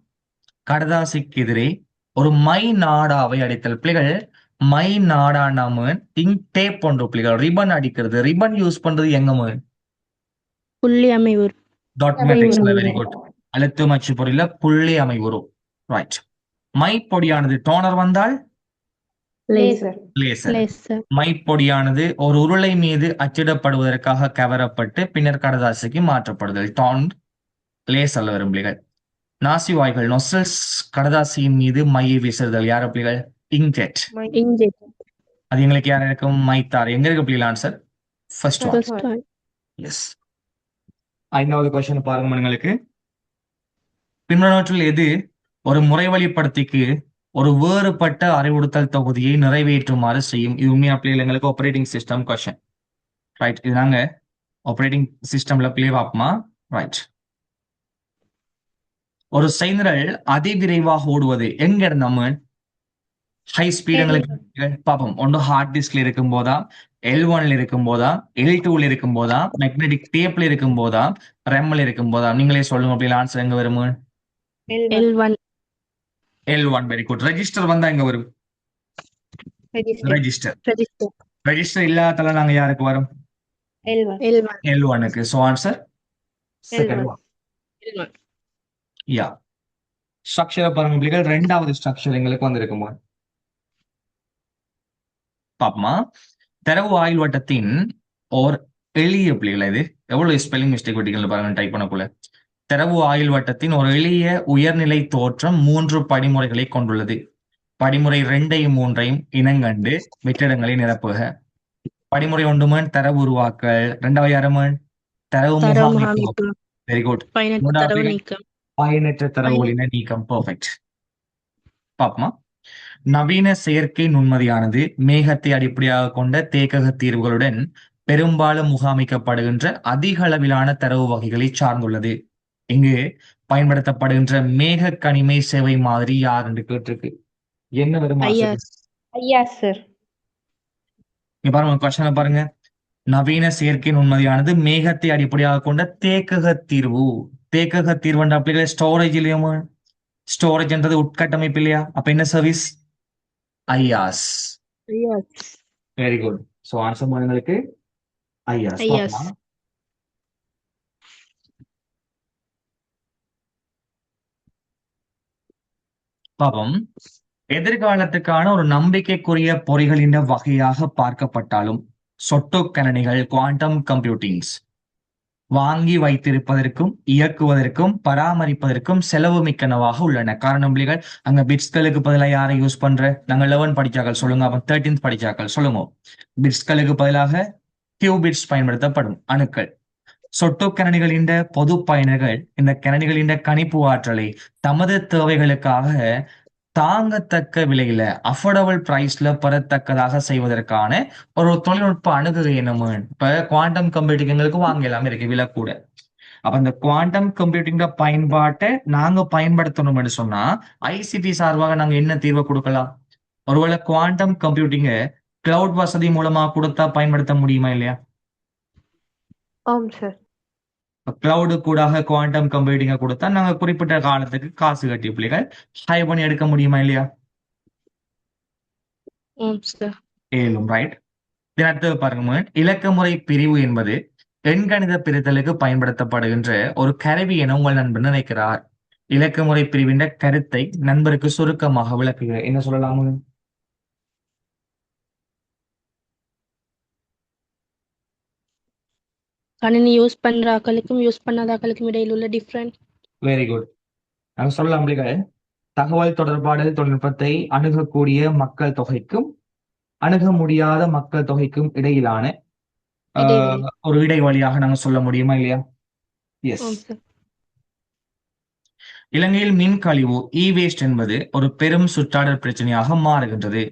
[SPEAKER 1] கடதாசிக்கு எதிரே ஒரு மை நாடாவை அடித்தல். பிள்ளைகள், மை நாடா நாம இங்க் டேப் பண்ற பிள்ளைகள். ரிபன் அடிக்கிறது. ரிபன் யூஸ் பண்றது எங்க?
[SPEAKER 2] புள்ளி அமைவுறு.
[SPEAKER 1] டாட் மேட்ரிக்ஸ்ல. Very good. அழுத்தம் அச்சுப்பொறியில புள்ளி அமைவுறு. ரைட். மை பொடியானது டோனர் வந்தால் லேசர். மை பொடியானது ஒரு உருளை மீது அச்சிடப்படுவதற்காக கவரப்பட்டு பின்னர் கடதாசிக்கு மாற்றப்படுதல் டோன் லேசர்ல வரும் பிள்ளைகள். நாசி வாய்கள் நொசல்ஸ் கடதாசியின் மீது மையை வீசுதல். யார பிள்ளைகள்? இங்க்ஜெட். அது எங்களுக்கு யார் இருக்கும்? மைத்தார். எங்க இருக்கு பிள்ளைகள் ஆன்சர்? First one. எஸ். 5வது क्वेश्चन பாருங்க உங்களுக்கு. பின்வருவனவற்றில் எது ஒரு முறைவழிப்படுத்திக்கு ஒரு வேறுபட்ட அறிவுறுத்தல் தொகுதியை நிறைவேற்றுமாறு செய்யும்? இது உண்மையா பிள்ளைகள் எங்களுக்கு ஆப்பரேட்டிங் சிஸ்டம் क्वेश्चन. ரைட். இது நாங்க ஆப்பரேட்டிங் சிஸ்டம்ல பிளே பார்ப்போமா? ரைட். ஒரு செய்நிரல் அதிவிரைவாக ஓடுவது எங்க இருந்தாம? ஹை ஸ்பீட் எங்களுக்கு பார்ப்போம். ஒன்று ஹார்ட் டிஸ்க்ல இருக்கும் போதா, L1ல இருக்கும் போதா, L2ல இருக்கும் போதா, மேக்னெட்டிக் டேப்ல இருக்கும் போதா, ரெம்ல இருக்கும் போதா? நீங்களே சொல்லுங்க. அப்படி ஆன்சர் எங்க வரும்? L1. Very good. ரெஜிஸ்டர் வந்தா எங்க வரும்? ரெஜிஸ்டர் இல்லாததால நாங்க யாருக்கு வரும்? L1க்கு. So answer second one. Yeah. ஸ்ட்ரக்சரை பாருங்க பிள்ளைகள். 2வது ஸ்ட்ரக்சர் எங்களுக்கு வந்திருக்குமா? பாப்போமா. தரவு ஆயுள் வட்டத்தின் ஓர் எளிய பிள்ளைகள் இது எவ்வளவு ஸ்பெல்லிங் மிஸ்டேக் வெட்டிகள் பாருங்க டைப் பண்ணக்குள்ள. தரவு ஆயுள் வட்டத்தின் ஒரு எளிய உயர்நிலை தோற்றம் 3 படிமுறைகளை கொண்டுள்ளது. படிமுறை 2ஐயும் 3ஐயும் இனங்கண்டு வெற்றிடங்களை நிரப்புக. படிமுறை 1 தரவு உருவாக்கல், 2வது யாருமன் தரவு
[SPEAKER 2] தரவு
[SPEAKER 1] முகாமைத்துவம்.
[SPEAKER 2] முகாமைத்துவம்.
[SPEAKER 1] Very good.
[SPEAKER 2] பயனற்ற தரவு நீக்கம்.
[SPEAKER 1] பயனற்ற தரவுகளின நீக்கம். பெர்ஃபெக்ட். பாப்போமா. நவீன செயற்கை நுண்மதியானது மேகத்தை அடிப்படையாக கொண்ட தேக்கக தீர்வுகளுடன் பெரும்பாலும் முகாமிக்கப்படுகின்ற அதிக அளவிலான தரவு வகைகளை சார்ந்துள்ளது. இங்கு பயன்படுத்தப்படுகின்ற மேக கணிமை சேவை மாதிரி யார் என்று கேட்டிருக்கு. என்ன வருமா?
[SPEAKER 2] ஐயா சார்.
[SPEAKER 1] இங்க பாருங்க கொஸ்டினை பாருங்க. நவீன செயற்கை நுண்மதியானது மேகத்தை அடிப்படையாக கொண்ட தேக்கக தீர்வு. தேக்கக தீர்வு என்ற அப்படி ஸ்டோரேஜ் இல்லையா? ஸ்டோரேஜ் என்றது உட்கட்டமைப்பு இல்லையா? அப்ப என்ன service? Ayaz. Very good. So answer உங்களுக்கு ஐயாஸ். பாப்போம். எதிர்காலத்துக்கான ஒரு நம்பிக்கைக்குரிய பொறிகளின் வகையாக பார்க்கப்பட்டாலும் சொட்டு கணனிகள், குவாண்டம் கம்ப்யூட்டிங்ஸ் வாங்கி வைத்திருப்பதற்கும் இயக்குவதற்கும் பராமரிப்பதற்கும் செலவு மிக்கனவாக உள்ளன. காரணம் பிள்ளைகள், அங்க பிட்ஸ்களுக்கு பதிலாக யாரை யூஸ் பண்ற? நாங்க 11 படிச்சாக்கள் சொல்லுங்க, அப்ப 13th படிச்சாக்கள் சொல்லுங்க. பிட்ஸ்களுக்கு பதிலாக கியூபிட்ஸ் பயன்படுத்தப்படும் அணுக்கள். சொட்டு கணனிகளின் பொது பயனர்கள் இந்த கணனிகளின் கணிப்பு ஆற்றலை தமது தேவைகளுக்காக தாங்கத்தக்க விலையில அஃபோர்டபுள் பிரைஸ்ல பெறத்தக்கதாக செய்வதற்கான ஒரு தொழில்நுட்ப அணுகுகை என்னமோ. இப்ப குவாண்டம் கம்ப்யூட்டிங் எங்களுக்கு வாங்கலாம் இருக்கு விலை கூட. அப்ப இந்த குவாண்டம் கம்ப்யூட்டிங் பயன்பாட்டை நாங்க பயன்படுத்தணும்னு சொன்னா ஐசிடி சார்பாக நாங்க என்ன தீர்வை கொடுக்கலாம்? ஒருவேளை குவாண்டம் கம்ப்யூட்டிங்க கிளவுட் வசதி மூலமா கொடுத்தா பயன்படுத்த முடியுமா இல்லையா?
[SPEAKER 2] ஆம் சார்.
[SPEAKER 1] கிளவுடு கூடாக குவாண்டம் கம்ப்யூட்டிங்க கொடுத்தா நாங்க குறிப்பிட்ட காலத்துக்கு காசு கட்டி பிள்ளைகள் ஹை பண்ணி எடுக்க முடியுமா இல்லையா? ஏலும் ரைட். அடுத்தது பாருங்க, இலக்க முறை பிரிவு என்பது எண்கணித பிரித்தலுக்கு பயன்படுத்தப்படுகின்ற ஒரு கருவி என உங்கள் நண்பர் நினைக்கிறார். இலக்க முறை பிரிவின் கருத்தை நண்பருக்கு சுருக்கமாக விளக்குக. என்ன சொல்லலாமு?
[SPEAKER 2] கணினி யூஸ் பண்ற ஆக்களுக்கும் யூஸ் பண்ணாத ஆக்களுக்கும் இடையில் உள்ள டிஃபரன்ஸ்.
[SPEAKER 1] Very good. நாங்க சொல்லலாம் பிள்ளைகள், தகவல் தொடர்பாடல் தொழில்நுட்பத்தை அணுகக்கூடிய மக்கள் தொகைக்கும் அணுக முடியாத மக்கள் தொகைக்கும் இடையிலான ஒரு இடைவெளியாக நாங்க சொல்ல முடியுமா இல்லையா? எஸ். இலங்கையில் மின் கழிவு இ வேஸ்ட் என்பது ஒரு பெரும் சுற்றாடல் பிரச்சனையாக மாறுகின்றது.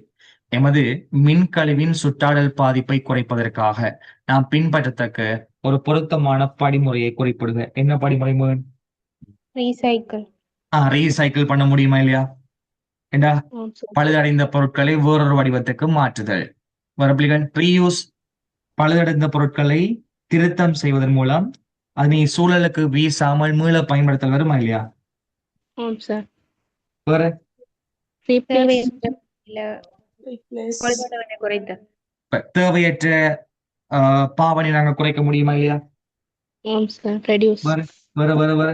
[SPEAKER 1] எமது மின் கழிவின் சுற்றாடல் பாதிப்பை குறைப்பதற்காக நாம் பின்பற்றத்தக்க ஒரு பொருத்தமான படிமுறையை குறிப்பிடுங்க. என்ன படிமுறை?
[SPEAKER 2] ரீசைக்கிள்.
[SPEAKER 1] ரீசைக்கிள் பண்ண முடியுமா இல்லையா? ஏண்டா பழுதடைந்த பொருட்களை வேறொரு வடிவத்துக்கு மாற்றுதல். வரப்பிள்ளைகள், ரீயூஸ் பழுதடைந்த பொருட்களை திருத்தம் செய்வதன் மூலம் அதனை சூழலுக்கு வீசாமல் மீள பயன்படுத்தல் வருமா இல்லையா? வேற தேவையற்ற பாவனை நாங்க குறைக்க முடியுமா இல்லையா? வேற வேற வேற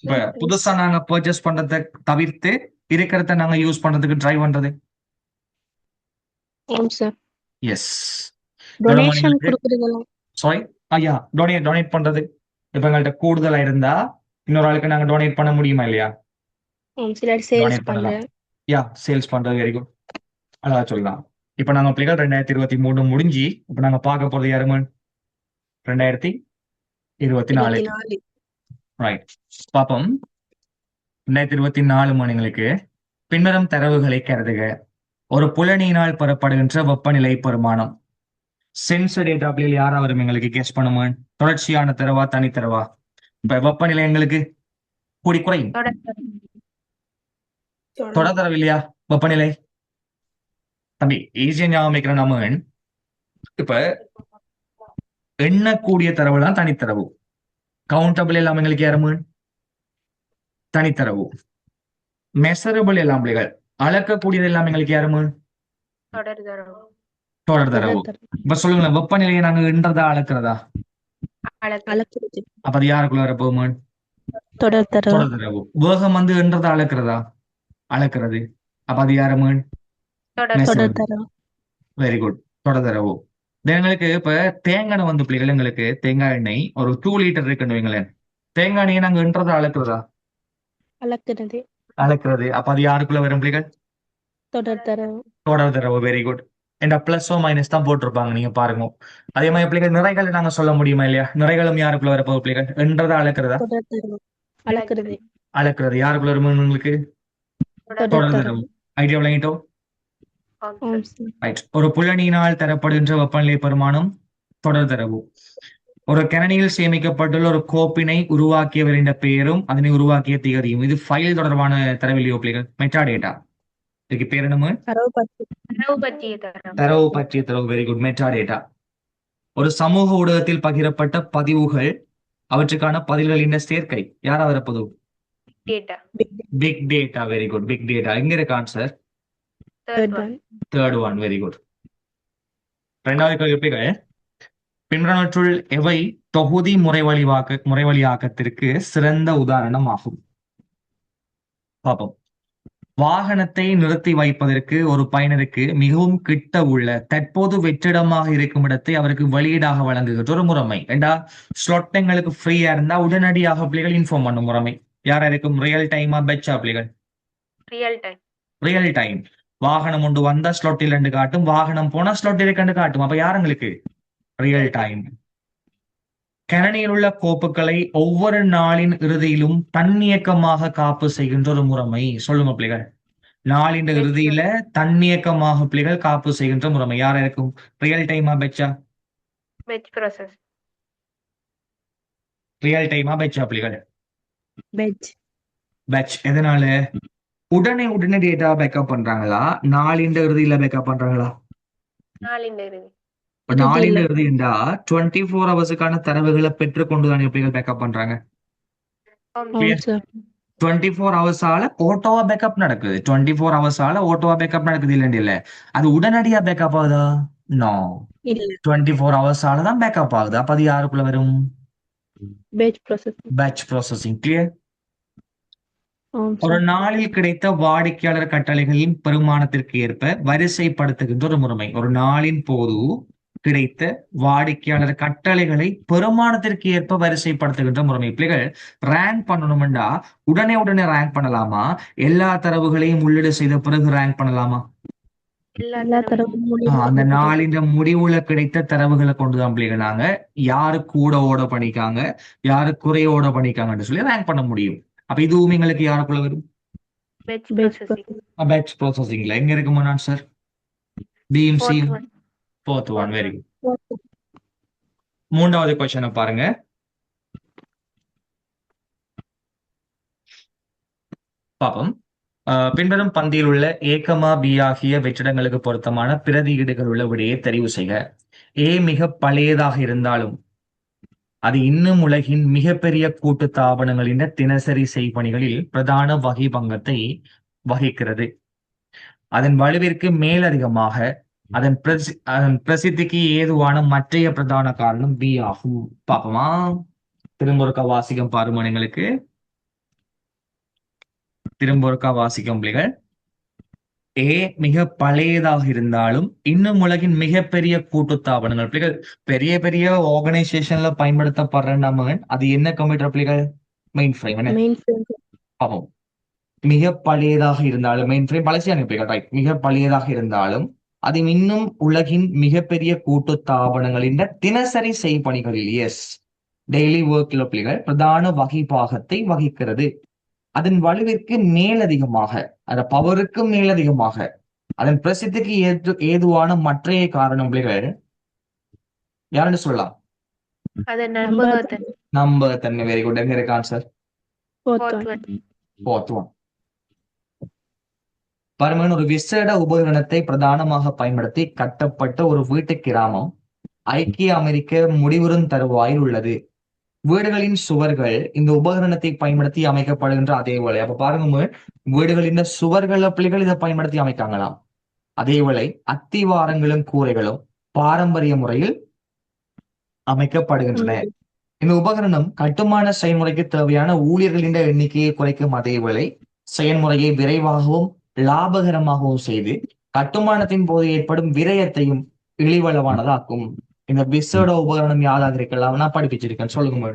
[SPEAKER 1] இப்ப புதுசா நாங்க பர்ச்சேஸ் பண்றதை தவிர்த்து இருக்கிறத நாங்க யூஸ் பண்றதுக்கு ட்ரை பண்றது. எஸ். சாரி, ஐயா, டொனேட் பண்றது. இப்ப எங்கள்கிட்ட கூடுதலா இருந்தா இன்னொரு ஆளுக்கு நாங்க டொனேட் பண்ண முடியுமா இல்லையா? டொனேட் பண்ணலாம். யா, சேல்ஸ் பண்றது. Very good. அழகா சொல்லலாம். இப்ப நாங்க பிள்ளைகள் 2023 முடிஞ்சு இப்ப நாங்க பார்க்க போறது யாருமே 2024. ரைட். பாப்போம். 2024 மணிங்களுக்கு பின்வரும் தரவுகளை கருதுக. ஒரு புலனியினால் பெறப்படுகின்ற வெப்பநிலை பெருமானம். சென்சர் டேட்டா பிள்ளைகள் யாரா வரும் எங்களுக்கு கெஸ் பண்ணுமா? தொடர்ச்சியான தரவா, தனித்தரவா? இப்ப வெப்பநிலை எங்களுக்கு கூடி குறையும். தொடர்தரவு இல்லையா வெப்பநிலை? தம்பி ஈஸியா ஞாபகம் வைக்கிற நம்ம இப்ப எண்ணக்கூடிய தரவுலாம் தனித்தரவு. கவுண்டபிள் எல்லாம் எங்களுக்கு யாருமே தனித்தரவு. மெசரபிள் எல்லாம் பிள்ளைகள் அளக்கக்கூடியது எல்லாம் எங்களுக்கு யாருமே தொடர்தரவு. இப்ப சொல்லுங்களேன், வெப்பநிலையை நாங்க என்றதா அளக்கிறதா? அப்ப அது யாருக்குள்ள வரப்போகுமா? தொடர்தரவு. வேகம் என்றதா அளக்கிறதா? அளக்கிறது. அப்ப அது யாருமே
[SPEAKER 2] தொடர் தரம்.
[SPEAKER 1] Very good. தொடர்தரவு. எங்களுக்கு இப்ப தேங்காய் எண்ணெய் வந்து பிள்ளைகள், எங்களுக்கு தேங்காய் எண்ணெய் ஒரு 2 லிட்டர் இருக்குன்னு வைங்களேன். தேங்காய் எண்ணெயை நாங்க என்றதா அளக்குறதா?
[SPEAKER 2] அளக்கிறது.
[SPEAKER 1] அளக்குறது. அப்ப அது யாருக்குள்ள வரும் பிள்ளைகள்?
[SPEAKER 2] தொடர் தரம்.
[SPEAKER 1] தொடர்தரவு. Very good. என்ற பிளஸோ மைனஸ் தான் போட்டிருப்பாங்க, நீங்க பாருங்க. அதே மாதிரி பிள்ளைகள் நிறைகளை நாங்க சொல்ல முடியுமா இல்லையா? நிறைகளும் யாருக்குள்ள வரப்போகுது பிள்ளைகள்? என்றதா அளக்குறதா?
[SPEAKER 2] தொடர் தரம். அளக்கிறது.
[SPEAKER 1] அளக்குறது. யாருக்குள்ள வரும் உங்களுக்கு?
[SPEAKER 2] தொடர் தரம்.
[SPEAKER 1] தொடர்தரவு. ஐடியா விளங்கிட்டோ?
[SPEAKER 2] ஆம் சார்.
[SPEAKER 1] ரைட். ஒரு புலனியினால் தரப்படுகின்ற வெப்பநிலை பெருமானம் தொடர்தரவு. ஒரு கணினியில் சேமிக்கப்பட்டுள்ள ஒரு கோப்பினை உருவாக்கியவரின் பெயரும் அதனை உருவாக்கிய திகதியும். இது ஃபைல் தொடர்பான தரவில்லையோ பிள்ளைகள்? Meta data. இதுக்கு பேர் என்னமோ?
[SPEAKER 2] தரவு பற்றி.
[SPEAKER 1] தரவு பற்றிய தரவு. Very good. Meta data. ஒரு சமூக ஊடகத்தில் பகிரப்பட்ட பதிவுகள், அவற்றுக்கான பதில்களின் சேர்க்கை. யாரா வரப்போது? Big data. Very good. Big data. எங்க இருக்கு answer?
[SPEAKER 2] Third one.
[SPEAKER 1] Third one. Very good. இரண்டாவது கேள்வி, பின்வருவற்றுள் எவை தொகுதி முறைவழியாக்கத்திற்கு சிறந்த உதாரணம் ஆகும்? பார்ப்போம். வாகனத்தை நிறுத்தி வைப்பதற்கு ஒரு பயனருக்கு மிகவும் கிட்ட உள்ள தற்போது வெற்றிடமாக இருக்கும் இடத்தை அவருக்கு வெளியீடாக வழங்குகின்ற ஒரு முறைமை. ஏண்டா ஸ்லாட் எங்களுக்கு ஃப்ரீயா இருந்தா உடனடியாக பிள்ளைகள் இன்ஃபார்ம் பண்ணும் முறைமை. யாரா இருக்கும்? ரியல் டைமா பெச்சா பிள்ளைகள்? Real time. வாகனம் ஒன்று வந்தா ஸ்லாட்டில் ரெண்டு காட்டும், வாகனம் போனா ஸ்லாட்டில் ரெண்டு காட்டும். அப்ப யாருங்களுக்கு? Real time. கணினியில் உள்ள கோப்புகளை ஒவ்வொரு நாளின் இறுதியிலும் தன்னியக்கமாக காப்பு செய்கின்ற ஒரு முறைமை. சொல்லுங்க பிள்ளைகள். நாளின் இறுதியில தன்னியக்கமாக பிள்ளைகள் காப்பு செய்கின்ற முறைமை. யாரா இருக்கும்? ரியல் டைமா பெச்சா? ரியல் டைமா பெச்சா பிள்ளைகள்? பெச். எதனால? உடனே டேட்டா பேக்கப் பண்றாங்களா, நாளின் இறுதியில பேக்கப் பண்றாங்களா? நாளின் இறுதிண்டா 24 ஹவர்ஸுக்கான தரவுகளை பெற்றுக்கொண்டு தானே பிள்ளைகள் பேக்கப் பண்றாங்க. 24 ஹவர்ஸால ஓட்டோவா பேக்கப் நடக்குது. 24 ஹவர்ஸால ஓட்டோவா பேக்கப் நடக்குது. இல்ல அது உடனடியா பேக்கப் ஆகுதா? நோ. 24 ஹவர்ஸால தான் பேக்கப் ஆகுது. அப்ப அது யாருக்குள்ள வரும்? Batch processing. கிளியர்? ஒரு நாளில் கிடைத்த வாடிக்கையாளர் கட்டளைகளின் பெருமானத்திற்கு ஏற்ப வரிசைப்படுத்துகின்ற ஒரு முறைமை. ஒரு நாளின் போது கிடைத்த வாடிக்கையாளர் கட்டளைகளை பெருமானத்திற்கு ஏற்ப வரிசைப்படுத்துகின்ற முறைமை. பிள்ளைகள் ரேங்க் பண்ணணும்டா உடனே ரேங்க் பண்ணலாமா? எல்லா தரவுகளையும் உள்ளீடு செய்த பிறகு ரேங்க் பண்ணலாமா? அந்த நாளின் முடிவுல கிடைத்த தரவுகளை கொண்டுதான் பிள்ளைகள் நாங்க யாரு கூட ஓட பண்ணிக்காங்க, யாரு குறைய ஓட பண்ணிக்காங்கன்னு சொல்லி ரேங்க் பண்ண முடியும். அப்ப இதுவும் எங்களுக்கு யாருக்குள்ள வரும்? பேட்ச் ப்ராசஸிங்ல. எங்க இருக்குமா answer? PMC. fourth one. Very good. மூன்றாவது क्वेश्चन பாருங்க. பாப்போம். பின்வரும் பந்தியில் உள்ள ஏ, பி ஆகிய வெற்றிடங்களுக்கு பொருத்தமான பிரதியீடுகள் உள்ள விடையை தெரிவு செய்க. ஏ மிக பழையதாக இருந்தாலும் அது இன்னும் உலகின் மிகப்பெரிய கூட்டு தாபனங்களின் தினசரி செய்பணிகளில் பிரதான வகை பங்கத்தை வகிக்கிறது. அதன் வலுவிற்கு மேலதிகமாக அதன் பிரசித்திக்கு ஏதுவான மற்றைய பிரதான காரணம் பி ஆகும். பாப்போமா? திரும்ப ஒருக்கா வாசிக்கம் பாருமா. எங்களுக்கு திரும்ப ஒருக்கா வாசிக்கும் பிள்ளைகள். ஏ மிக பழையதாக இருந்தாலும் இன்னும் உலகின் மிகப்பெரிய கூட்டுத்தாபனங்கள். பிள்ளைகள் பெரிய பெரிய ஆர்கனைசேஷன்ல பயன்படுத்தப்படுற நம்ம அது என்ன கம்ப்யூட்டர் பிள்ளைகள்? Main frame. ஆமாம். மிக பழையதாக இருந்தாலும் மெயின் ஃப்ரேம் பழசியான பிள்ளைகள். ரைட். மிக பழையதாக இருந்தாலும் அது இன்னும் உலகின் மிகப்பெரிய கூட்டுத்தாபனங்களின் தினசரி செய்பணிகளில் டெய்லி ஒர்க்ல பிள்ளைகள் பிரதான வகை பாகத்தை வகிக்கிறது. அதன் வலுவிற்கு மேலதிகமாக, அந்த பவருக்கு மேலதிகமாக அதன் பிரசித்திக்கு ஏதுவான மற்றைய காரணம் பிள்ளைகள் யாருன்னு சொல்லலாம்? நம்பகத்தன்மை. Very good. எங்க இருக்கு ஆன்சர்? fourth one. பாருங்க, ஒரு விசேட உபகரணத்தை பிரதானமாக பயன்படுத்தி கட்டப்பட்ட ஒரு வீட்டு கிராமம் ஐக்கிய அமெரிக்க முடிவுறும் தருவாயில் உள்ளது. வீடுகளின் சுவர்கள் இந்த உபகரணத்தை பயன்படுத்தி அமைக்கப்படுகின்ற அதே வேளை. அப்ப பாருங்க, வீடுகளின் சுவர்கள் பிள்ளைகள் இதை பயன்படுத்தி அமைக்காங்களாம். அதேவேளை அத்திவாரங்களும் கூரைகளும் பாரம்பரிய முறையில் அமைக்கப்படுகின்றன. இந்த உபகரணம் கட்டுமான செயல்முறைக்கு தேவையான ஊழியர்களின் எண்ணிக்கையை குறைக்கும் அதேவேளை செயல்முறையை விரைவாகவும் லாபகரமாகவும் செய்து கட்டுமானத்தின் போது ஏற்படும் விரயத்தையும் இழிவளவானதாக்கும். இந்த விசேட உபகரணம் யாராக இருக்கலாம்? நான் படிப்பிச்சிருக்கேன், சொல்லுங்க.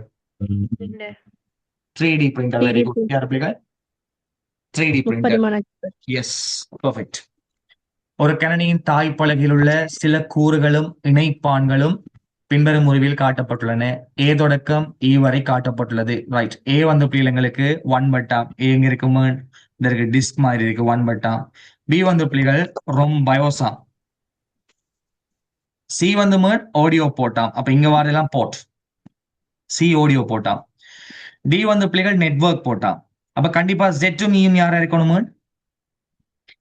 [SPEAKER 1] 3D printer, very
[SPEAKER 2] 3D
[SPEAKER 1] good.
[SPEAKER 2] print,
[SPEAKER 1] யார் பிள்ளைகள்? 3D printer.
[SPEAKER 2] முப்பரிமாண
[SPEAKER 1] எஸ், பெர்ஃபெக்ட். ஒரு கணினியின் தாய் பலகையில் உள்ள சில கூறுகளும் இணைப்பான்களும் பின்வரும் முறையில் காட்டப்பட்டுள்ளன. ஏ தொடக்கம் இ வரை காட்டப்பட்டுள்ளது. ரைட். ஏ வந்து பிள்ளைங்களுக்கு 1 பட்டாம். ஏ எங்க இருக்குமே இதற்கு டிஸ்க் மாதிரி இருக்கு, 1 பட்டாம். பி வந்து பிள்ளைகள் ரொம் பயோசாம். சி வந்து ஆடியோ போட்டாம். அப்ப இங்க வரதெல்லாம் போட். சி ஆடியோ போட்டாம். டி வந்து பிள்ளைகள் நெட்வொர்க் போட்டான். அப்ப கண்டிப்பா ஜெட்டும் ஈயும் யாரா இருக்கணும்?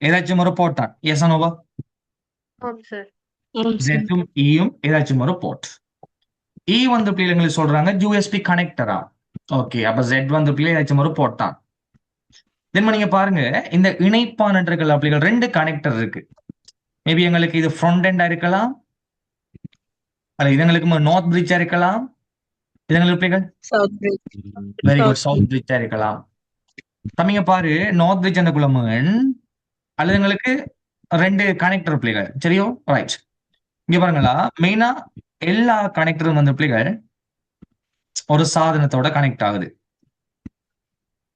[SPEAKER 1] ஏதாச்சும் ஒரு போட்டான். எஸ் அனோவா?
[SPEAKER 2] ஆம் சார்.
[SPEAKER 1] ஜெட்டும் ஈயும் ஏதாச்சும் ஒரு போர்ட். இ வந்து பிள்ளைங்களுக்கு சொல்றாங்க யூஎஸ்பி கனெக்டரா. ஓகே, அப்ப ஜெட் வந்து பிள்ளை ஏதாச்சும் ஒரு போட்டான். தென் நீங்க பாருங்க, இந்த இணைப்பானர்கள் அப்படிகள் 2 கனெக்டர் இருக்கு. மேபி எங்களுக்கு இது ஃப்ரண்ட் எண்டா இருக்கலாம், அல்ல இதுங்களுக்கு நார்த் பிரிட்ஜா இருக்கலாம். இதுங்களுக்கு பிள்ளைகள்
[SPEAKER 2] south bridge.
[SPEAKER 1] Very good, south பிரிட்ஜா இருக்கலாம். தம்பிங்க பாரு, நார்த் பிரிட்ஜ் அந்த குளமன் அல்லது எங்களுக்கு 2 கனெக்டர் பிள்ளைகள், சரியோ? ரைட். இங்க பாருங்களா, மெயினா எல்லா கனெக்டரும் வந்து பிள்ளைகள் ஒரு சாதனத்தோட கனெக்ட் ஆகுது.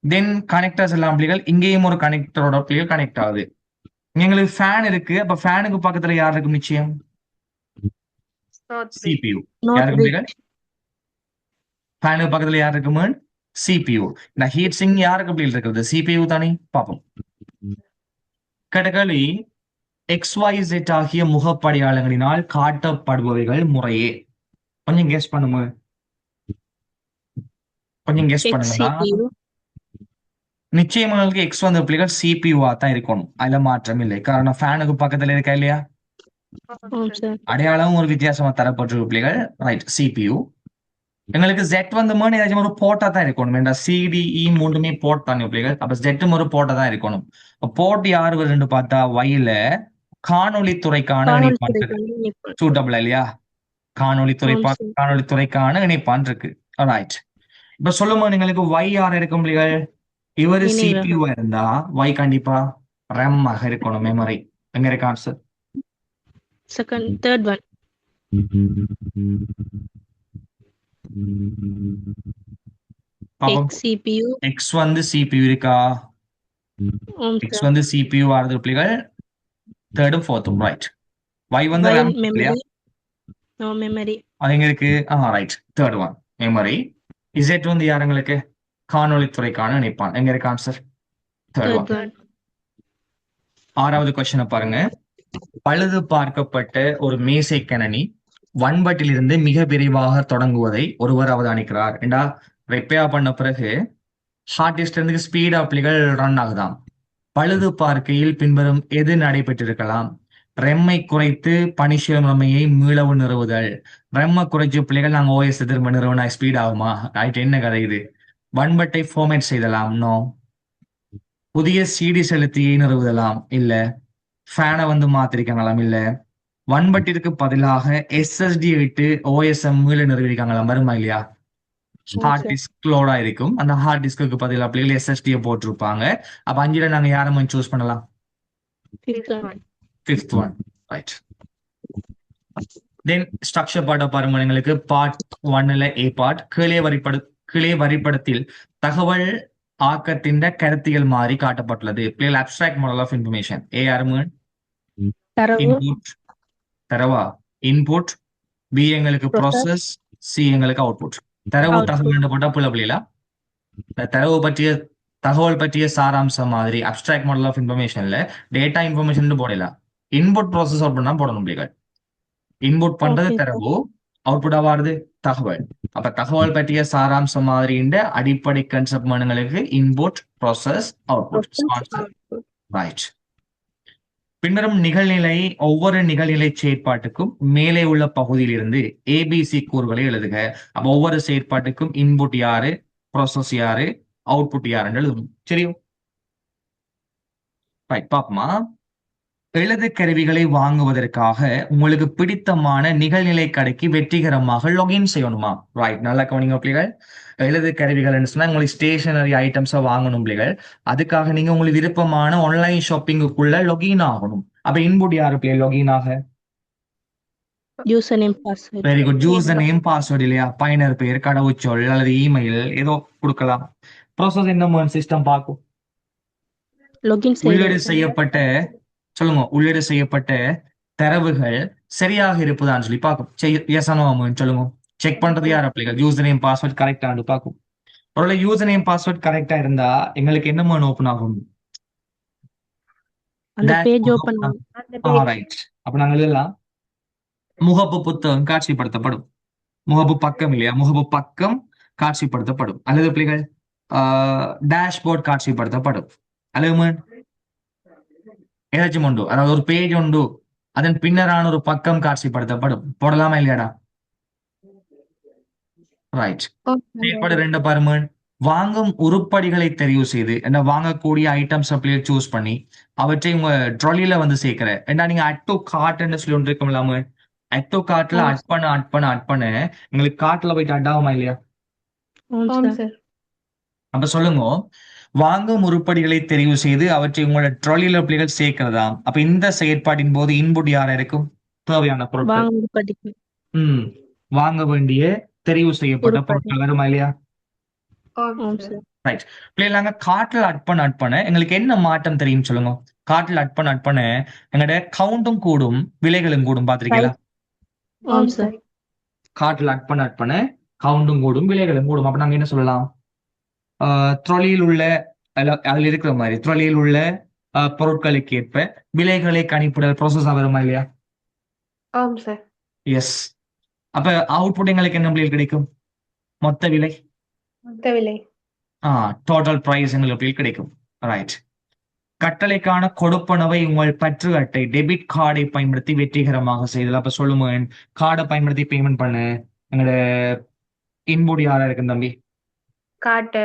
[SPEAKER 1] தென் கனெக்டர்ஸ் எல்லாம் பிள்ளைகள் இங்கேயும் ஒரு கனெக்டரோட பிள்ளைகள் கனெக்ட் ஆகுது. எங்களுக்கு ஃபேன் இருக்கு. அப்ப ஃபேனுக்கு பக்கத்துல யார் இருக்கும்? நிச்சயம் சிபியூ. யாருக்கு பிள்ளைகள்? ஃபேனுக்கு பக்கத்துல யார் இருக்குமே? சிபியூ. இந்த ஹீட் சிங் யாருக்கு பிள்ளைகள் இருக்கிறது? சிபியூ தானே. பார்ப்போம். கேட்டகரி XYZ ஆகிய முகப்படையாளங்களினால் காட்டப்படுபவைகள் முறையே. கொஞ்சம் கெஸ் பண்ணுங்க. கொஞ்சம் கெஸ் பண்ணுங்களா?
[SPEAKER 2] CPU.
[SPEAKER 1] நிச்சயமா உங்களுக்கு எக்ஸ் வந்த பிள்ளைகள் சிபியூவா தான் இருக்கணும். அதுல மாற்றம் இல்லை. காரணம் ஃபேனுக்கு பக்கத்துல இருக்கா இல்லையா?
[SPEAKER 2] ஆம் சார்.
[SPEAKER 1] அடையாளம் ஒரு வித்தியாசமா தரப்பட்டிருக்க பிள்ளைகள். Right, CPU. எங்களுக்கு ஜெட் வந்து ஏதாச்சும் ஒரு போர்ட்டா தான் இருக்கணும். ஏன்னா சிடிஇ மூணுமே போர்ட் தானே பிள்ளைகள். அப்ப ஜெட்டும் ஒரு போர்ட்டா தான் இருக்கணும். போர்ட் யார் வருதுன்னு பார்த்தா வைல காணொளி துறைக்கான
[SPEAKER 2] காணொளி
[SPEAKER 1] இணைப்பான் இருக்கு.
[SPEAKER 2] துறைக்கான இணைப்பு.
[SPEAKER 1] சூட்டபிள் இல்லையா? காணொளி
[SPEAKER 2] ஆம் சார்.
[SPEAKER 1] காணொளி துறைக்கான இணைப்பான் இருக்கு. ரைட். இப்ப சொல்லுமா எங்களுக்கு Y யார் இருக்கும் பிள்ளைகள்? இவரு
[SPEAKER 2] நினைவகம்.
[SPEAKER 1] சிபியூ இருந்தா Y கண்டிப்பா RAM ஆக இருக்கணும், மெமரி. எங்க இருக்கு ஆன்சர்?
[SPEAKER 2] Third one.
[SPEAKER 1] பாப்போம்.
[SPEAKER 2] CPU.
[SPEAKER 1] X வந்து CPU இருக்கா?
[SPEAKER 2] ஆம்
[SPEAKER 1] X
[SPEAKER 2] சார்.
[SPEAKER 1] வந்து CPU ஆறுது பிள்ளைகள். தேர்டும் ஃபோர்த்தும். ரைட். Y வந்து RAM இல்லையா?
[SPEAKER 2] மெமரி. மெமரி.
[SPEAKER 1] அது எங்க இருக்கு? Right, third one memory. Z வந்து யார் எங்களுக்கு? காணொளித்துறைக்கான இணைப்பான். எங்க இருக்கு answer? Third one.
[SPEAKER 2] Third one.
[SPEAKER 1] ஆறாவது கொஸ்டினை பாருங்க. பழுது பார்க்கப்பட்ட ஒரு மேசை கணனி வன்பட்டிலிருந்து மிக விரைவாக தொடங்குவதை ஒருவர் அவதானிக்கிறார். ஏண்டா ரிப்பேர் பண்ண பிறகு ஹார்ட் டிஸ்க் இருந்து ஸ்பீட் பிள்ளைகள் ரன் ஆகுதாம். பழுது பார்க்கையில் பின்வரும் எது நடைபெற்றிருக்கலாம்? ரெம்மை குறைத்து பணிஷியல் முறைமையை மீளவு நிறுவுதல். ரெம்மை குறைச்சு பிள்ளைகள் நாங்க ஓஎஸ் திரும்ப நிறுவனா ஸ்பீட் ஆகுமா? ரைட், என்ன கதை இது? வன்பட்டை ஃபார்மேட் செய்தலாம். நோ. புதிய சிடி செலுத்தியை நிறுவுதலாம். இல்ல. ஃபேனை வந்து மாத்திருக்காங்களாம். இல்ல. வன்பட்டிற்கு பதிலாக எஸ்எஸ்டி விட்டு ஓஎஸ்எம் மீள நிறுவிருக்காங்களாம். வருமா இல்லையா? ஹார்ட் டிஸ்க் லோடா இருக்கும். அந்த ஹார்ட் டிஸ்க்கு பதிலாக பிள்ளைகள் எஸ்எஸ்டியை போட்டிருப்பாங்க. அப்ப 5ல நாங்க யாரை சூஸ் பண்ணலாம்? Fifth one. ரைட். தென் ஸ்ட்ரக்சர் பார்ட்ட பாருங்க. எங்களுக்கு பார்ட் 1ல ஏ பார்ட் கீழே வரிப்படத்தில் தகவல் ஆக்கத்தின் கருத்தியல் மாதிரி காட்டப்பட்டுள்ளது. பிள்ளைகள் அப்டிராக்ட் மாடல் ஆஃப் இன்ஃபர்மேஷன். ஏ யாருமே? இன்புட். தரவா இன்புட். பி எங்களுக்கு ப்ராசஸ். சி எங்களுக்கு அவுட்புட். தரவு தகவல் போட்டா புள்ள தரவு பற்றிய தகவல் பற்றிய சாராம்சம் மாதிரி அப்டிராக்ட் மாடல் ஆஃப் இன்ஃபர்மேஷன்ல டேட்டா இன்ஃபர்மேஷன் போடலாம். இன்புட் ப்ராசஸ் அவுட்புட் தான் போடணும் பிள்ளைகள். இன்புட் பண்றது தரவு, அவுட்புட் ஆவாருது தகவல். அப்ப தகவல் பற்றிய சாராம்சம் மாதிரி அடிப்படை கன்செப்ட் மனுங்களுக்கு இன்புட், ப்ராசஸ், அவுட்புட். ரைட். பின்னரும் நிகழ்நிலை ஒவ்வொரு நிகழ்நிலை செயற்பாட்டுக்கும் மேலே உள்ள பகுதியில் இருந்து ஏபிசி கூறுகளை எழுதுக. அப்ப ஒவ்வொரு செயற்பாட்டுக்கும் இன்புட் யாரு, ப்ராசஸ் யாரு, அவுட்புட் யாருன்னு எழுதணும். சரியும்? ரைட், பாப்போமா? எழுது கருவிகளை வாங்குவதற்காக உங்களுக்கு பிடித்தமான நிகழ்நிலை கடைக்கு வெற்றிகரமாக லாகின் செய்யணுமா? ரைட், நல்லா கவனிங்க பிள்ளைகள். எழுது கருவிகள்னு சொன்னா உங்களுக்கு ஸ்டேஷனரி ஐட்டம்ஸை வாங்கணும் பிள்ளைகள். அதுக்காக நீங்க உங்களுக்கு விருப்பமான ஆன்லைன் ஷாப்பிங்குக்குள்ள லாகின் ஆகணும். அப்ப இன்புட் யாரு பிள்ளை லாகின் ஆக?
[SPEAKER 2] User name password
[SPEAKER 1] very good. User name password இல்லையா? பயனர் பெயர், கடவுச்சொல் அல்லது இமெயில் ஏதோ கொடுக்கலாம். ப்ராசஸ் என்ன சிஸ்டம் பார்க்கும்.
[SPEAKER 2] login
[SPEAKER 1] உள்ளீடு
[SPEAKER 2] செய்யறது
[SPEAKER 1] செய்யப்பட்ட சொல்லுங்க, உள்ளீடு செய்யப்பட்ட தரவுகள் சரியாக இருப்பதான்னு சொல்லி பார்க்கும். எஸ் ஆனோன்னு சொல்லுங்க. செக் பண்றது யார் அப்ளிகேஷன்? யூசர் நேம் பாஸ்வேர்ட் கரெக்டானு பார்க்கும். ஒருவேளை யூசர் நேம் பாஸ்வேர்ட் கரெக்டா இருந்தா எங்களுக்கு என்ன ஓப்பன் ஆகும்?
[SPEAKER 2] அந்த பேஜ்
[SPEAKER 1] Dashboard
[SPEAKER 2] ஓபன்
[SPEAKER 1] open ஆகும். ரைட். அப்ப நாங்க எழுதலாம், முகப்பு புத்தகம் காட்சிப்படுத்தப்படும். முகப்பு பக்கம் இல்லையா? முகப்பு பக்கம் காட்சிப்படுத்தப்படும். அல்லது பிள்ளைகள் டேஷ்போர்ட் காட்சிப்படுத்தப்படும். அல்லது ஏதாச்சும் உண்டு, அதாவது ஒரு பேஜ் உண்டு, அதன் பின்னரான ஒரு பக்கம் காட்சிப்படுத்தப்படும். போடலாமா இல்லையாடா? ரைட். செயல்பாடு 2 பாருங்க. வாங்கும் உருப்படிகளை தெரிவு செய்து என்ன வாங்கக்கூடிய ஐட்டம்ஸ் அப்படியே சூஸ் பண்ணி அவற்றை உங்க ட்ராலியில வந்து சேர்க்கிற. ஏன்னா நீங்க அட் டு கார்ட்னு சொல்லி ஒன்று இருக்கும் இல்லாம அட் டு கார்ட்ல அட் பண்ண உங்களுக்கு கார்ட்ல போயிட்டு அட் ஆகுமா இல்லையா?
[SPEAKER 2] சார்
[SPEAKER 1] அப்ப சொல்லுங்க, வாங்கும் உருப்படிகளை தெரிவு செய்து அவற்றை உங்களோட ட்ராலியில பிள்ளைகள் சேர்க்கிறதா? அப்ப இந்த செயற்பாட்டின் போது இன்புட் யாரா இருக்கும்? தேவையான பொருட்கள்.
[SPEAKER 2] வாங்க உருப்படிக்கு
[SPEAKER 1] வாங்க வேண்டிய தெரிவு செய்யப்பட்ட
[SPEAKER 2] உருப்படி
[SPEAKER 1] பொருட்கள் வருமா இல்லையா?
[SPEAKER 2] ஆம் சார்
[SPEAKER 1] ரைட். பிள்ளைகள் நாங்க கார்ட்ல அட் பண்ண எங்களுக்கு என்ன மாற்றம் தெரியும் சொல்லுங்க. கார்ட்ல அட் பண்ண எங்களோட கவுண்டும் கூடும், விலைகளும் கூடும். பாத்திருக்கீங்களா?
[SPEAKER 2] ஆம் சார்
[SPEAKER 1] கார்ட்ல அட் பண்ண கவுண்டும் கூடும், விலைகளும் கூடும். அப்ப நாங்க என்ன சொல்லலாம்? ட்ராலியில் உள்ள அதுல இருக்கிற மாதிரி ட்ராலியில் உள்ள பொருட்களுக்கு ஏற்ப விலைகளை கணிப்பிட ப்ரோசஸ் வருமா இல்லையா?
[SPEAKER 3] ஆம் சார்.
[SPEAKER 1] எஸ். அப்ப அவுட்புட் எங்களுக்கு என்ன பிள்ளைகள் கிடைக்கும்? மொத்த விலை,
[SPEAKER 3] மொத்த விலை.
[SPEAKER 1] டோட்டல் பிரைஸ் எங்களுக்கு பிள்ளைகள் கிடைக்கும். ரைட். கட்டளைக்கான கொடுப்பனவை உங்கள் பற்று அட்டை டெபிட் கார்டை பயன்படுத்தி வெற்றிகரமாக செய்தல். அப்ப சொல்லுங்க, கார்டை பயன்படுத்தி பேமெண்ட் பண்ணு. எங்களோட இன்புட் யாரா இருக்கு தம்பி?
[SPEAKER 3] காட்டு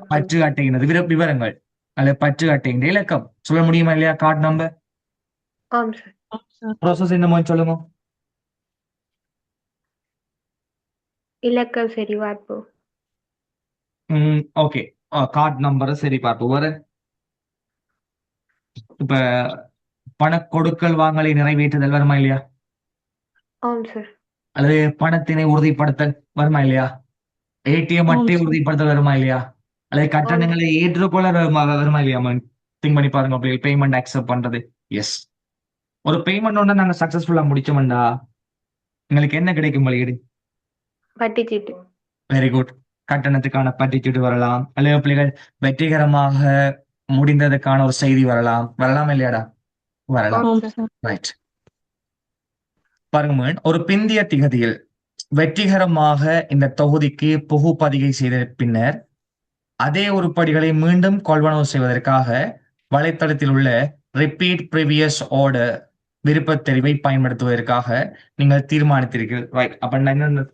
[SPEAKER 1] பற்று அட்டையினது விவரங்கள் அல்ல பற்று அட்டையின் இலக்கம் சொல்ல முடியுமா இல்லையா? Card number.
[SPEAKER 3] ஆம் சார்.
[SPEAKER 1] ப்ராசஸ் என்ன சொல்லுங்க.
[SPEAKER 3] இலக்க சரிபார்ப்பு.
[SPEAKER 1] ஓகே. கார்டு நம்பரை சரி பார்ப்போம். வர இப்ப பண கொடுக்கல் வாங்கலை நிறைவேற்றுதல் வருமா இல்லையா?
[SPEAKER 3] ஆம் சார்.
[SPEAKER 1] அல்லது பணத்தினை உறுதிப்படுத்தல் வருமா இல்லையா? ஏடிஎம் அட்டை உறுதிப்படுத்தல் வருமா இல்லையா? அல்லது கட்டணங்களை ஏற்றுக்கொள்ள வருமா இல்லையா? திங்க் பண்ணி பாருங்க. அப்படி பேமெண்ட் அக்செப்ட் பண்றது. எஸ். ஒரு பேமெண்ட் ஒன்று நாங்க சக்சஸ்ஃபுல்லா முடிச்சோம்டா எங்களுக்கு என்ன கிடைக்கும் வெளியீடு?
[SPEAKER 3] பட்டிச்சீட்டு.
[SPEAKER 1] Very good. கட்டணத்துக்கான பட்டிச்சீட்டு வரலாம், அல்லது பிள்ளைகள் வெற்றிகரமாக முடிந்ததுக்கான ஒரு செய்தி வரலாம் இல்லையாடா? வரலாம். ரைட். பாருங்க, ஒரு பிந்திய திகதியில் வெற்றிகரமாக இந்த தொகுதிக்கு புகுப்பதிகை செய்த பின்னர் அதே உருப்படிகளை மீண்டும் கொள்வனவு செய்வதற்காக வலைத்தளத்தில் உள்ள ரிப்பீட் ப்ரீவியஸ் ஆர்டர் விருப்பத் தெரிவை பயன்படுத்துவதற்காக நீங்கள் தீர்மானித்தீர்கள். ரைட். அப்ப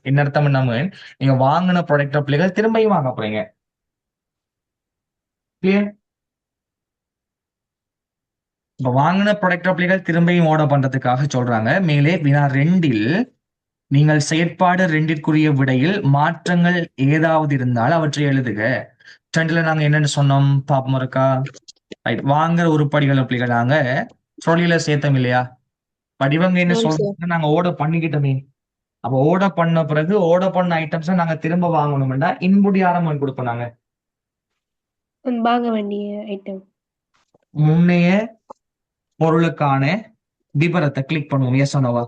[SPEAKER 1] என்ன அர்த்தம்? நம்ம நீங்க வாங்கின ப்ராடக்ட் பிள்ளைகள் திரும்பியும் வாங்க போறீங்க. கிளியர்? இப்ப வாங்கின ப்ராடக்ட் பிள்ளைகள் திரும்பியும் ஆர்டர் பண்றதுக்காக சொல்றாங்க. மேலே வினா 2ல் நீங்கள் செயற்பாடு 2ற்குரிய விடையில் மாற்றங்கள் ஏதாவது இருந்தால் அவற்றை எழுதுக. 2ல நாங்க என்னன்னு சொன்னோம் பாப்போம் இருக்கா? ரைட். வாங்குற உருப்படிகள் பிள்ளைகள் நாங்க ட்ராலியில சேர்த்தோம் இல்லையா? படிவங்க என்ன சொல்றாங்க? நாங்க ஆர்டர் பண்ணிக்கிட்டோமே. அப்ப ஆர்டர் பண்ண பிறகு ஆர்டர் பண்ண ஐட்டம்ஸை நாங்க திரும்ப வாங்கணும்னா இன்புட் யாரும் கொடுப்போம். நாங்க
[SPEAKER 3] வாங்க வேண்டிய ஐட்டம்
[SPEAKER 1] முன்னைய பொருளுக்கான விபரத்தை கிளிக் பண்ணுவோம். எஸ் ஆனவா?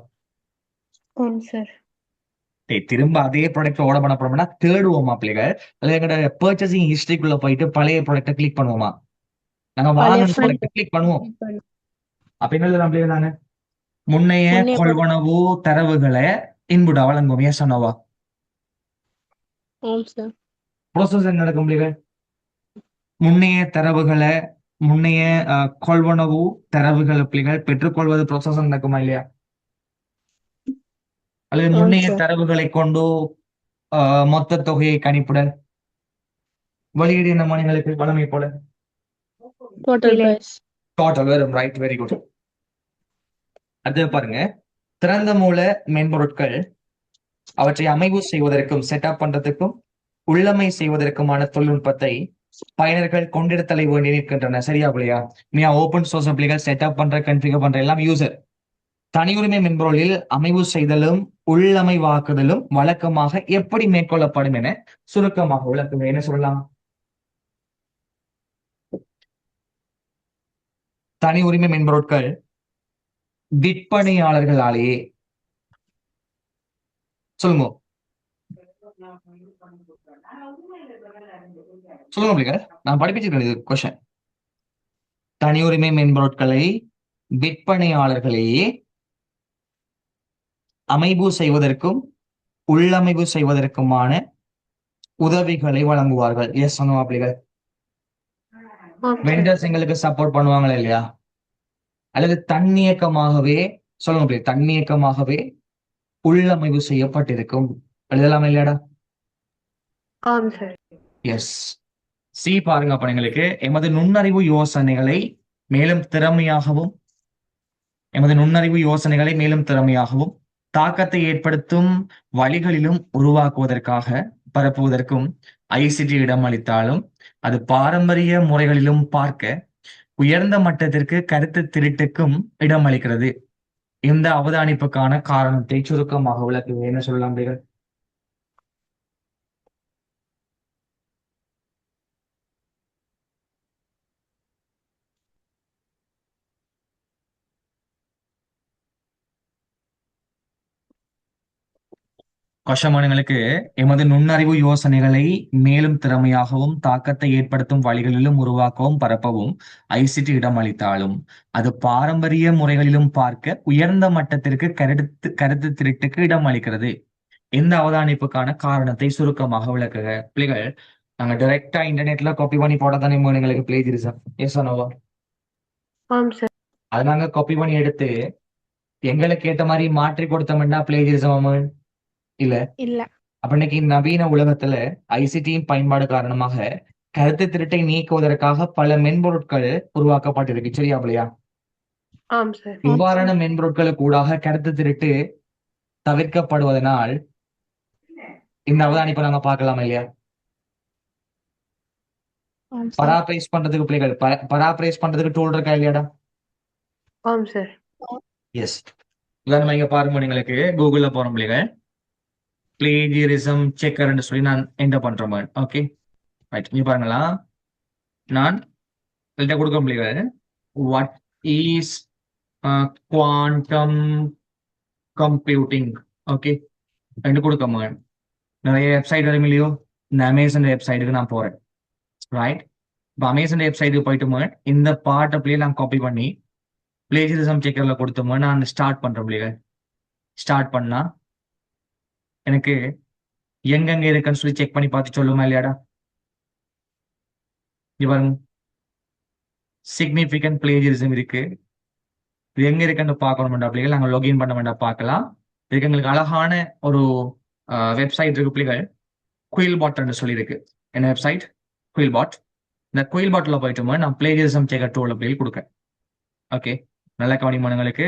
[SPEAKER 3] ஆம் சார்.
[SPEAKER 1] திரும்ப அதே ப்ராடக்ட் ஆர்டர் பண்ண போறோம்னா தேடுவோமா பிள்ளைகள்? அல்லது எங்களோட பர்ச்சேசிங் ஹிஸ்டரிக்குள்ள போயிட்டு பழைய ப்ராடக்ட்டை கிளிக் பண்ணுவோமா? நாங்க வாங்கின ப்ராடக்ட்டை கிளிக் பண்ணுவோம். அப்ப என்ன பிள்ளைகள்? நாங்க முன்னைய கொள்வனவு தரவுகளை இன்புட்டா வழங்குவோம். எஸ் ஆனவா? ப்ரோசஸ் என்ன நடக்கும் பிள்ளைகள்? முன்னைய தரவுகளை முன்னைய கொள்வனவு தரவுகளை பிள்ளைகள் பெற்றுக்கொள்வது ப்ரோசஸ் நடக்குமா இல்லையா? அல்லது முன்னைய தரவுகளை கொண்டு மொத்த தொகையை கணிப்பிட வெளியீடு என்ன மாநிலங்களுக்கு வழமை போல
[SPEAKER 2] டோட்டல்
[SPEAKER 1] டோட்டல் வரும். ரைட். Very good. அடுத்து பாருங்க, திறந்த மூல மென்பொருட்கள் அவற்றை அமைவு செய்வதற்கும் செட்டப் பண்றதுக்கும் உள்ளமை செய்வதற்குமான தொழில்நுட்பத்தை பயனர்கள் கொண்டிருத்தலை வேண்டி நிற்கின்றன. சரியா பிள்ளையா? நீ ஓபன் சோர்ஸ் அப்ளிகேஷன் செட்டப் பண்ற, கன்ஃபிகர் பண்ற எல்லாம் யூசர். தனியுரிமை மென்பொருளில் அமைவு செய்தலும் உள்ளமைவாக்குதலும் வழக்கமாக எப்படி மேற்கொள்ளப்படும் என சுருக்கமாக விளக்குங்க. என்ன சொல்லலாம்? தனி உரிமை மென்பொருட்கள் விற்பனையாளர்களாலேயே, சொல்லுங்க சொல்லுங்க அப்படிங்க, நான் படிப்பிச்சிருக்கேன் இது கொஸ்டின். தனி உரிமை மென்பொருட்களை விற்பனையாளர்களே அமைவு செய்வதற்கும் உள்ளமைவு செய்வதற்குமான உதவிகளை வழங்குவார்கள். எஸ் சொன்னோம் அப்படிங்க.
[SPEAKER 3] ஆம் சார்.
[SPEAKER 1] வெண்டர்ஸ் எங்களுக்கு சப்போர்ட் பண்ணுவாங்களா இல்லையா? அல்லது தன்னியக்கமாகவே, சொல்லுங்க அப்படி, தன்னியக்கமாகவே உள்ளமைவு செய்யப்பட்டிருக்கும். எழுதலாமா இல்லையாடா?
[SPEAKER 3] ஆம் சார்.
[SPEAKER 1] எஸ். சி பாருங்க, அப்ப எங்களுக்கு எமது நுண்ணறிவு யோசனைகளை மேலும் திறமையாகவும் தாக்கத்தை ஏற்படுத்தும் வழிகளிலும் உருவாக்குவதற்காக பரப்புவதற்கும் ஐசிடி இடம் அளித்தாலும் அது பாரம்பரிய முறைகளிலும் பார்க்க உயர்ந்த மட்டத்திற்கு கருத்து திருட்டுக்கும் இடம் அளிக்கிறது. இந்த அவதானிப்புக்கான காரணத்தை சுருக்கமாக விளக்குங்க. என்ன சொல்லலாம்? கஷமானங்களுக்கு எமது நுண்ணறிவு யோசனைகளை மேலும் திறமையாகவும் தாக்கத்தை ஏற்படுத்தும் வழிகளிலும் உருவாக்கவும் பரப்பவும் ஐசிடி இடம் அளித்தாலும் அது பாரம்பரிய முறைகளிலும் பார்க்க உயர்ந்த மட்டத்திற்கு கருத்து திருட்டுக்கு இடம் அளிக்கிறது. இந்த அவதானிப்புக்கான காரணத்தை சுருக்கமாக விளக்குக. பிள்ளைகள், நாங்க டைரக்டா இன்டர்நெட்ல காப்பி பண்ணி போட தானே எங்களுக்கு பிளேஜரிசம். எஸ் நோவா?
[SPEAKER 3] ஆம் சார்.
[SPEAKER 1] அது நாங்க காப்பி பண்ணி எடுத்து எங்களுக்கு ஏத்த மாதிரி மாற்றி கொடுத்தோம்னா பிளேஜரிசம் இல்ல.
[SPEAKER 2] இல்ல.
[SPEAKER 1] அப்ப இன்னைக்கு நவீன உலகத்துல ஐசிடியின் பயன்பாடு காரணமாக கருத்து திருட்டை நீக்குவதற்காக பல மென்பொருட்கள் உருவாக்கப்பட்டிருக்கு. சரியா பிள்ளையா?
[SPEAKER 3] ஆம் சார்.
[SPEAKER 1] இவ்வாறான மென்பொருட்களுக்கு கூடாக கருத்து திருட்டு தவிர்க்கப்படுவதனால் இந்த அவதானிப்பை நாங்க பார்க்கலாம் இல்லையா?
[SPEAKER 2] ஆம் சார்.
[SPEAKER 1] பராப்ரைஸ் பண்றதுக்கு பிள்ளைகள் பராப்ரைஸ் பண்றதுக்கு டூல் இருக்கா இல்லையாடா?
[SPEAKER 3] ஆம் சார்.
[SPEAKER 1] எஸ். உதாரணமா இங்க பாருங்க, உங்களுக்கு கூகுள்ல போறோம் பிள்ளைகள், பிளேஜியரிசம் செக்கர்ன்னு சொல்லி நான் என்டர் பண்றேன். Okay right. இங்க பாருங்களா, நான் கொடுக்க பிள்ளைகள் what is quantum computing. Okay, ரெண்டு கொடுக்க நிறைய வெப்சைட் வரும் இல்லையோ? இந்த அமேசான் வெப்சைட்டுக்கு நான் போறேன். ரைட். இப்போ அமேசான் வெப்சைட்டுக்கு போயிட்டு இந்த பாட்டை பிள்ளைய நான் காப்பி பண்ணி பிளேஜரிசம் செக்கர்ல கொடுத்தோம். நான் ஸ்டார்ட் பண்றேன் பிள்ளைகள். ஸ்டார்ட் பண்ணா எனக்கு எங்கெங்க இருக்குன்னு சொல்லி செக் பண்ணி பார்த்து சொல்லுமா இல்லையாடா? இங்க பாருங்க, சிக்னிபிகன்ட் பிளேஜரிசம் இருக்கு. இது எங்க இருக்குன்னு பார்க்கணும் பிள்ளைகள். நாங்கள் லாகின் பண்ண வேண்டாம், பார்க்கலாம். இதுக்கு எங்களுக்கு அழகான ஒரு வெப்சைட் இருக்கு பிள்ளைகள், குயில் பாட்னு சொல்லி இருக்கு. என்ன வெப்சைட்? குயில் பாட். இந்த குயில் பாட்டில் போயிட்டு நான் பிளேஜரிசம் செக்கர் டூல் அப்படி கொடுக்கேன். ஓகே, நல்ல கவனிமானங்களுக்கு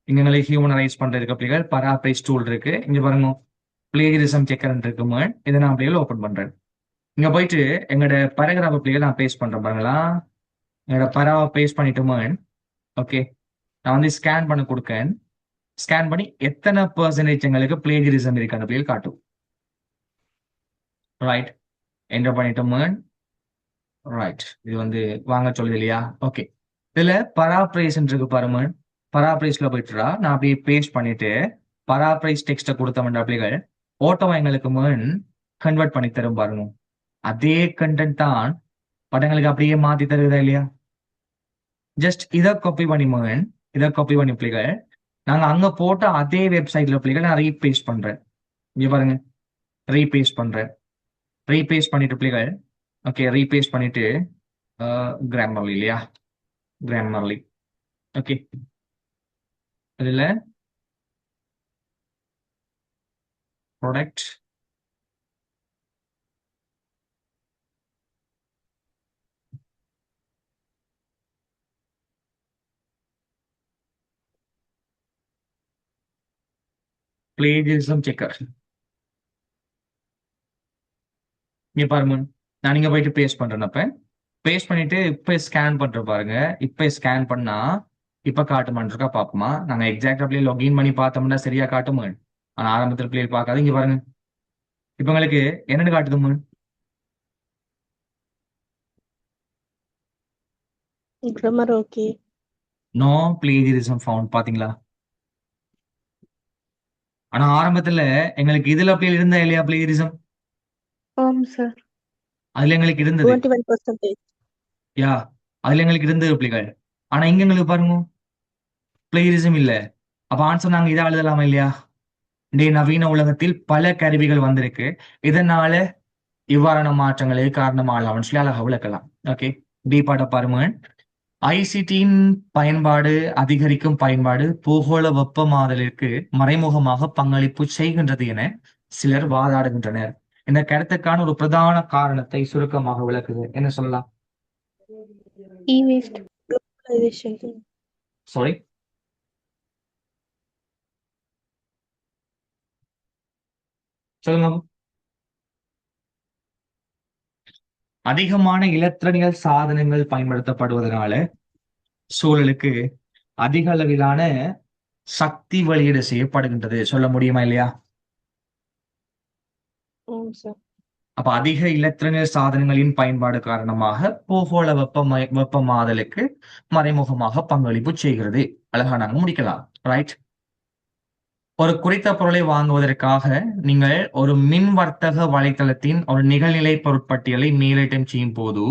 [SPEAKER 1] இங்க எங்களுக்கு ஹியூமனைஸ் பண்றதுக்கு பிள்ளைகள் பராப்ரைஸ் டூல் இருக்கு. இங்க பாருங்க, பிளேஜரிசம் செக்கர் இருக்குமா, இதை நான் பிள்ளைகள் ஓப்பன் பண்றேன். இங்க போயிட்டு எங்களோட பராகிராஃப் பிள்ளைகள் நான் பேஸ்ட் பண்றேன். பாருங்களா, என்னோட பராவை பேஸ்ட் பண்ணிட்டுமா. ஓகே, நான் வந்து ஸ்கேன் பண்ண கொடுக்கேன். ஸ்கேன் பண்ணி எத்தனை பெர்சன்டேஜ் எங்களுக்கு பிளேஜரிசம் இருக்கு அந்த பிள்ளைகள் காட்டும். ரைட், என்டர் பண்ணிட்டோம். ரைட், இது வந்து வாங்க சொல்லுது இல்லையா? ஓகே, இதுல பராப்ரைஸ் இருக்கு பாருங்க. பராப்ரைஸ்ல போயிட்டுரா நான் அப்படியே பேஸ்ட் பண்ணிட்டு பராப்ரைஸ் டெக்ஸ்ட கொடுத்த பிள்ளைகள் ஓட்டோ எங்களுக்கு கன்வெர்ட் பண்ணி தரும் பாருங்க. அதே கண்டென்ட் தான் படங்களுக்கு அப்படியே மாத்தி தருதா இல்லையா? ஜஸ்ட் இதை காப்பி பண்ணி பிள்ளைகள் நாங்க அங்க போட்ட அதே வெப்சைட்ல பிள்ளைகள் நான் ரீபேஸ்ட் பண்றேன். இங்க பாருங்க, ரீபேஸ்ட் பண்றேன். ரீபேஸ்ட் பண்ணிட்டு பிள்ளைகள், ஓகே, ரீபேஸ்ட் பண்ணிட்டு கிராமர்லி இல்லையா? கிராமர்லி. ஓகே, இதுல ப்ராடக்ட் பிளேஜிசம் செக்கர். இங்க பாருங்க, நான் இங்க போயிட்டு பேஸ்ட் பண்றேன். அப்ப பேஸ்ட் பண்ணிட்டு இப்ப ஸ்கேன் பண்ற பாருங்க. இப்ப ஸ்கேன் பண்ணா இப்ப காட்டுமான்ருக்கா பாப்போமா? நாங்க எக்ஸாக்டா அப்படியே லாகின் பண்ணி பார்த்தோம்னா சரியா காட்டுமா? ஆனா ஆரம்பத்துல பிளே பார்க்காது. இங்க பாருங்க, இப்ப உங்களுக்கு என்னன்னு காட்டுதுமா?
[SPEAKER 2] grammar okay.
[SPEAKER 1] No plagiarism found. பாத்தீங்களா? ஆனா ஆரம்பத்துல எங்களுக்கு இதுல அப்படியே இருந்தா இல்லையா பிளேஜிசம்?
[SPEAKER 3] ஆம் சார்.
[SPEAKER 1] அதுல எங்களுக்கு இருந்தது.
[SPEAKER 2] 21%.
[SPEAKER 1] யா, அதுல எங்களுக்கு இருந்தது பிள்ளைகள். ஆனா இங்க எங்களுக்கு பாருங்க பிளேஜிசம் இல்ல. அப்ப ஆன்சர் நாங்க இதை எழுதலாமா இல்லையா? இன்றைய நவீன உலகத்தில் பல கருவிகள் வந்திருக்கு. இதனால இவ்வாறான மாற்றங்களே காரணமாகலாம்னு சொல்லி அழகா விளக்கலாம். ஓகே, டி பாட்ட பாருங்க. ஐசிடியின் பயன்பாடு அதிகரிக்கும் பயன்பாடு பூகோள வெப்பமாதலிற்கு மறைமுகமாக பங்களிப்பு செய்கின்றது என சிலர் வாதாடுகின்றனர். இந்த கருத்துக்கான ஒரு பிரதான காரணத்தை சுருக்கமாக விளக்குது. என்ன சொல்லலாம்?
[SPEAKER 3] E-waste.
[SPEAKER 2] Globalization.
[SPEAKER 1] சாரி, சொல்லுங்க. அதிகமான இலத்திரனியல் சாதனங்கள் பயன்படுத்தப்படுவதனால சூழலுக்கு அதிக அளவிலான சக்தி வெளியீடு செய்யப்படுகின்றது. சொல்ல முடியுமா இல்லையா?
[SPEAKER 2] ஆம் சார்.
[SPEAKER 1] அப்ப அதிக இலத்திரனியல் சாதனங்களின் பயன்பாடு காரணமாக பூகோள வெப்பமாதலுக்கு மறைமுகமாக பங்களிப்பு செய்கிறது. அழகா நாங்க முடிக்கலாம். ரைட். ஒரு குறித்த பொருளை வாங்குவதற்காக நீங்கள் ஒரு மின் வர்த்தக வலைத்தளத்தின் ஒரு நிகழ்நிலை பொருட்பட்டியலை மேலேற்றம் செய்யும் போது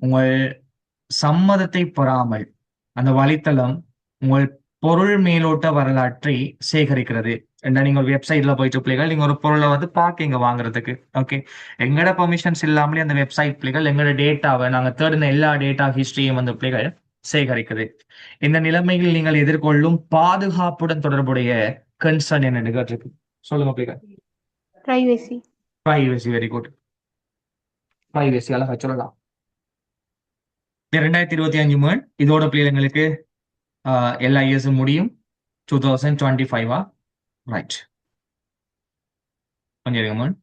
[SPEAKER 1] உங்கள் சம்மதத்தை பெறாமல் அந்த வலைத்தளம் உங்கள் பொருள் மேலோட்ட வரலாற்றை சேகரிக்கிறது. நீங்க ஒரு வெப்சைட்ல போயிட்டு பிள்ளைகள் நீங்க ஒரு பொருளை வந்து பாக்கீங்க வாங்குறதுக்கு. ஓகே, எங்கட பெர்மிஷன்ஸ் இல்லாமலே அந்த வெப்சைட் பிள்ளைகள் எங்களோட டேட்டாவை நாங்க தேடின எல்லா டேட்டா ஹிஸ்டரியும் வந்து பிள்ளைகள் சேகரிக்குது. இந்த நிலைமையில் நீங்கள் எதிர்கொள்ளும் பாதுகாப்புடன் தொடர்புடைய கன்சர்ன் என்ன கேட்டிருக்கு? சொல்லுங்க பிள்ளைகள்.
[SPEAKER 3] Privacy.
[SPEAKER 1] Privacy. Very good. Privacy அழகா சொல்லலாம். 2025 இதோட பிள்ளைங்களுக்கு எல்லா இயர்ஸும் முடியும். 2025 ரைட். கொஞ்சம் இருங்க மேம்.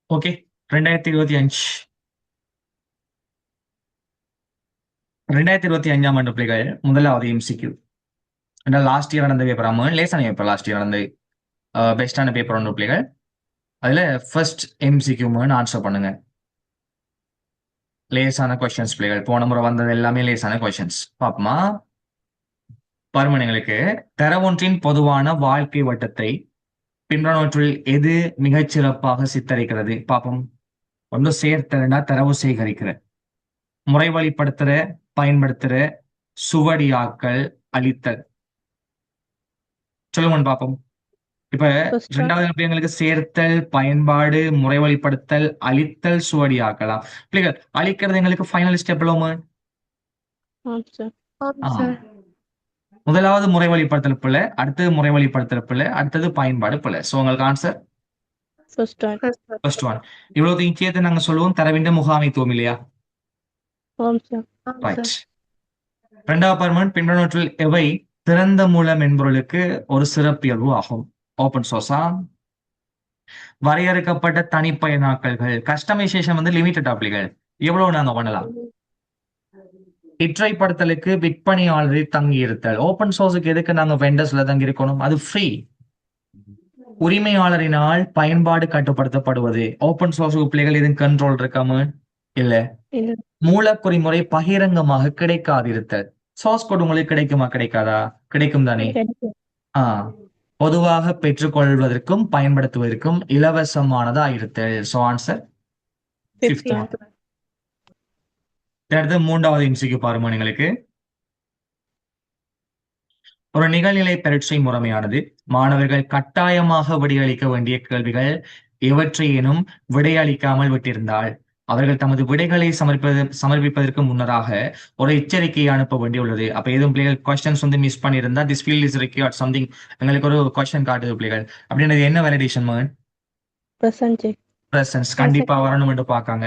[SPEAKER 1] ஓகே, 2025 ஆண்டு பிள்ளைகள் முதலாவது எம்சிக்யூ. லாஸ்ட் இயர் நடந்த பேப்பர் ஆமாம், லேசான பேப்பர். லாஸ்ட் இயர் நடந்த பெஸ்டான பேப்பர் ஒன்று பிள்ளைகள். அதுல ஃபர்ஸ்ட் எம்சிக்யூ ஆன்சர் பண்ணுங்க. லேசான கொஸ்டின்ஸ் பிள்ளைகள். போன முறை வந்தது எல்லாமே லேசான கொஸ்டின்ஸ். பாப்போமா? பருமனைகளுக்கு தரவொன்றின் பொதுவான வாழ்க்கை வட்டத்தை பின்வருவற்றில் எது மிகச்சிறப்பாக சித்தரிக்கிறது? பாப்போம். ஒன்று சேர்த்தல்னா தரவு சேகரிக்கிற, முறைவழிப்படுத்துற, பயன்படுத்துற, சுவடியாக்கல், அழித்தல். சொல்லுங்க பாப்போம். இப்ப
[SPEAKER 2] First one.
[SPEAKER 1] ரெண்டாவது எங்களுக்கு சேர்த்தல், பயன்பாடு, முறைவழிப்படுத்தல், அழித்தல், சுவடியாக்கலாம். பிள்ளைகள் அழிக்கிறது எங்களுக்கு ஃபைனல் ஸ்டெப்.
[SPEAKER 2] ஆம் சார்.
[SPEAKER 3] ஆம் சார்.
[SPEAKER 1] முதலாவது முறைவழிப்படுத்தல் பிள்ளை, அடுத்தது முறைவழிப்படுத்தல் பிள்ளை, அடுத்தது பயன்பாடு பிள்ளை. சோ உங்களுக்கு answer
[SPEAKER 2] First one.
[SPEAKER 1] First one. இவ்வளவு சேர்த்து நாங்க சொல்லுவோம் தரவிண்ட முகாமைத்துவம் இல்லையா?
[SPEAKER 2] ஆம் சார்.
[SPEAKER 3] ஆம்
[SPEAKER 1] ரைட்.
[SPEAKER 3] சார்.
[SPEAKER 1] இரண்டாவது பர்மனன்ட் பின்வருவற்றில் எவை திறந்த மூல மென்பொருளுக்கு ஒரு சிறப்பியல்பு ஆகும்? ஓபன் சோர்ஸா? வரையறுக்கப்பட்ட தனிப்பயனாக்கல்கள், கஸ்டமைசேஷன் வந்து லிமிட்டட் ஆப்ளிகள் எவ்வளவு நாங்க பண்ணலாம்? இற்றைப்படுத்தலுக்கு விற்பனையாளரில் தங்கி இருத்தல். ஓபன் சோர்ஸுக்கு எதுக்கு நாங்க வெண்டர்ஸ்ல தங்கி இருக்கணும்? அது ஃப்ரீ. உரிமையாளரினால் பயன்பாடு கட்டுப்படுத்தப்படுவது. ஓபன் சோர்ஸுக்கு பிள்ளைகள் எதுவும் கண்ட்ரோல் இருக்காம இல்ல.
[SPEAKER 2] இல்ல.
[SPEAKER 1] மூலக்குறிமுறை பகிரங்கமாக கிடைக்காதிருத்தல். சோர்ஸ் கோட் உங்களுக்கு கிடைக்குமா கிடைக்காதா? கிடைக்கும் தானே.
[SPEAKER 2] கிடைக்கும்.
[SPEAKER 1] பொதுவாக பெற்றுக்கொள்வதற்கும் பயன்படுத்துவதற்கும் இலவசமானதா இருத்தல். So answer
[SPEAKER 2] 50
[SPEAKER 1] 51. அடுத்து மூன்றாவது எம்சிக்கு பாருமா. எங்களுக்கு ஒரு நிகழ்நிலை பரீட்சை முறைமையானது மாணவர்கள் கட்டாயமாக விடையளிக்க வேண்டிய கேள்விகள் எவற்றையேனும் விடையளிக்காமல் விட்டிருந்தால் அவர்கள் தமது விடைகளை சமர்ப்பிப்பதற்கு முன்னதாக ஒரு எச்சரிக்கையை அனுப்ப வேண்டியுள்ளது. அப்ப எதுவும் பிள்ளைகள் கொஸ்டின்ஸ் வந்து மிஸ் பண்ணியிருந்தா this field is required something எங்களுக்கு ஒரு கொஸ்டின் காட்டுது பிள்ளைகள். அப்படின்றது என்ன வேலிடேஷன் மகன்?
[SPEAKER 2] பிரசன்ட்
[SPEAKER 1] பிரசன்ஸ் கண்டிப்பா வரணும் என்று பார்க்காங்க.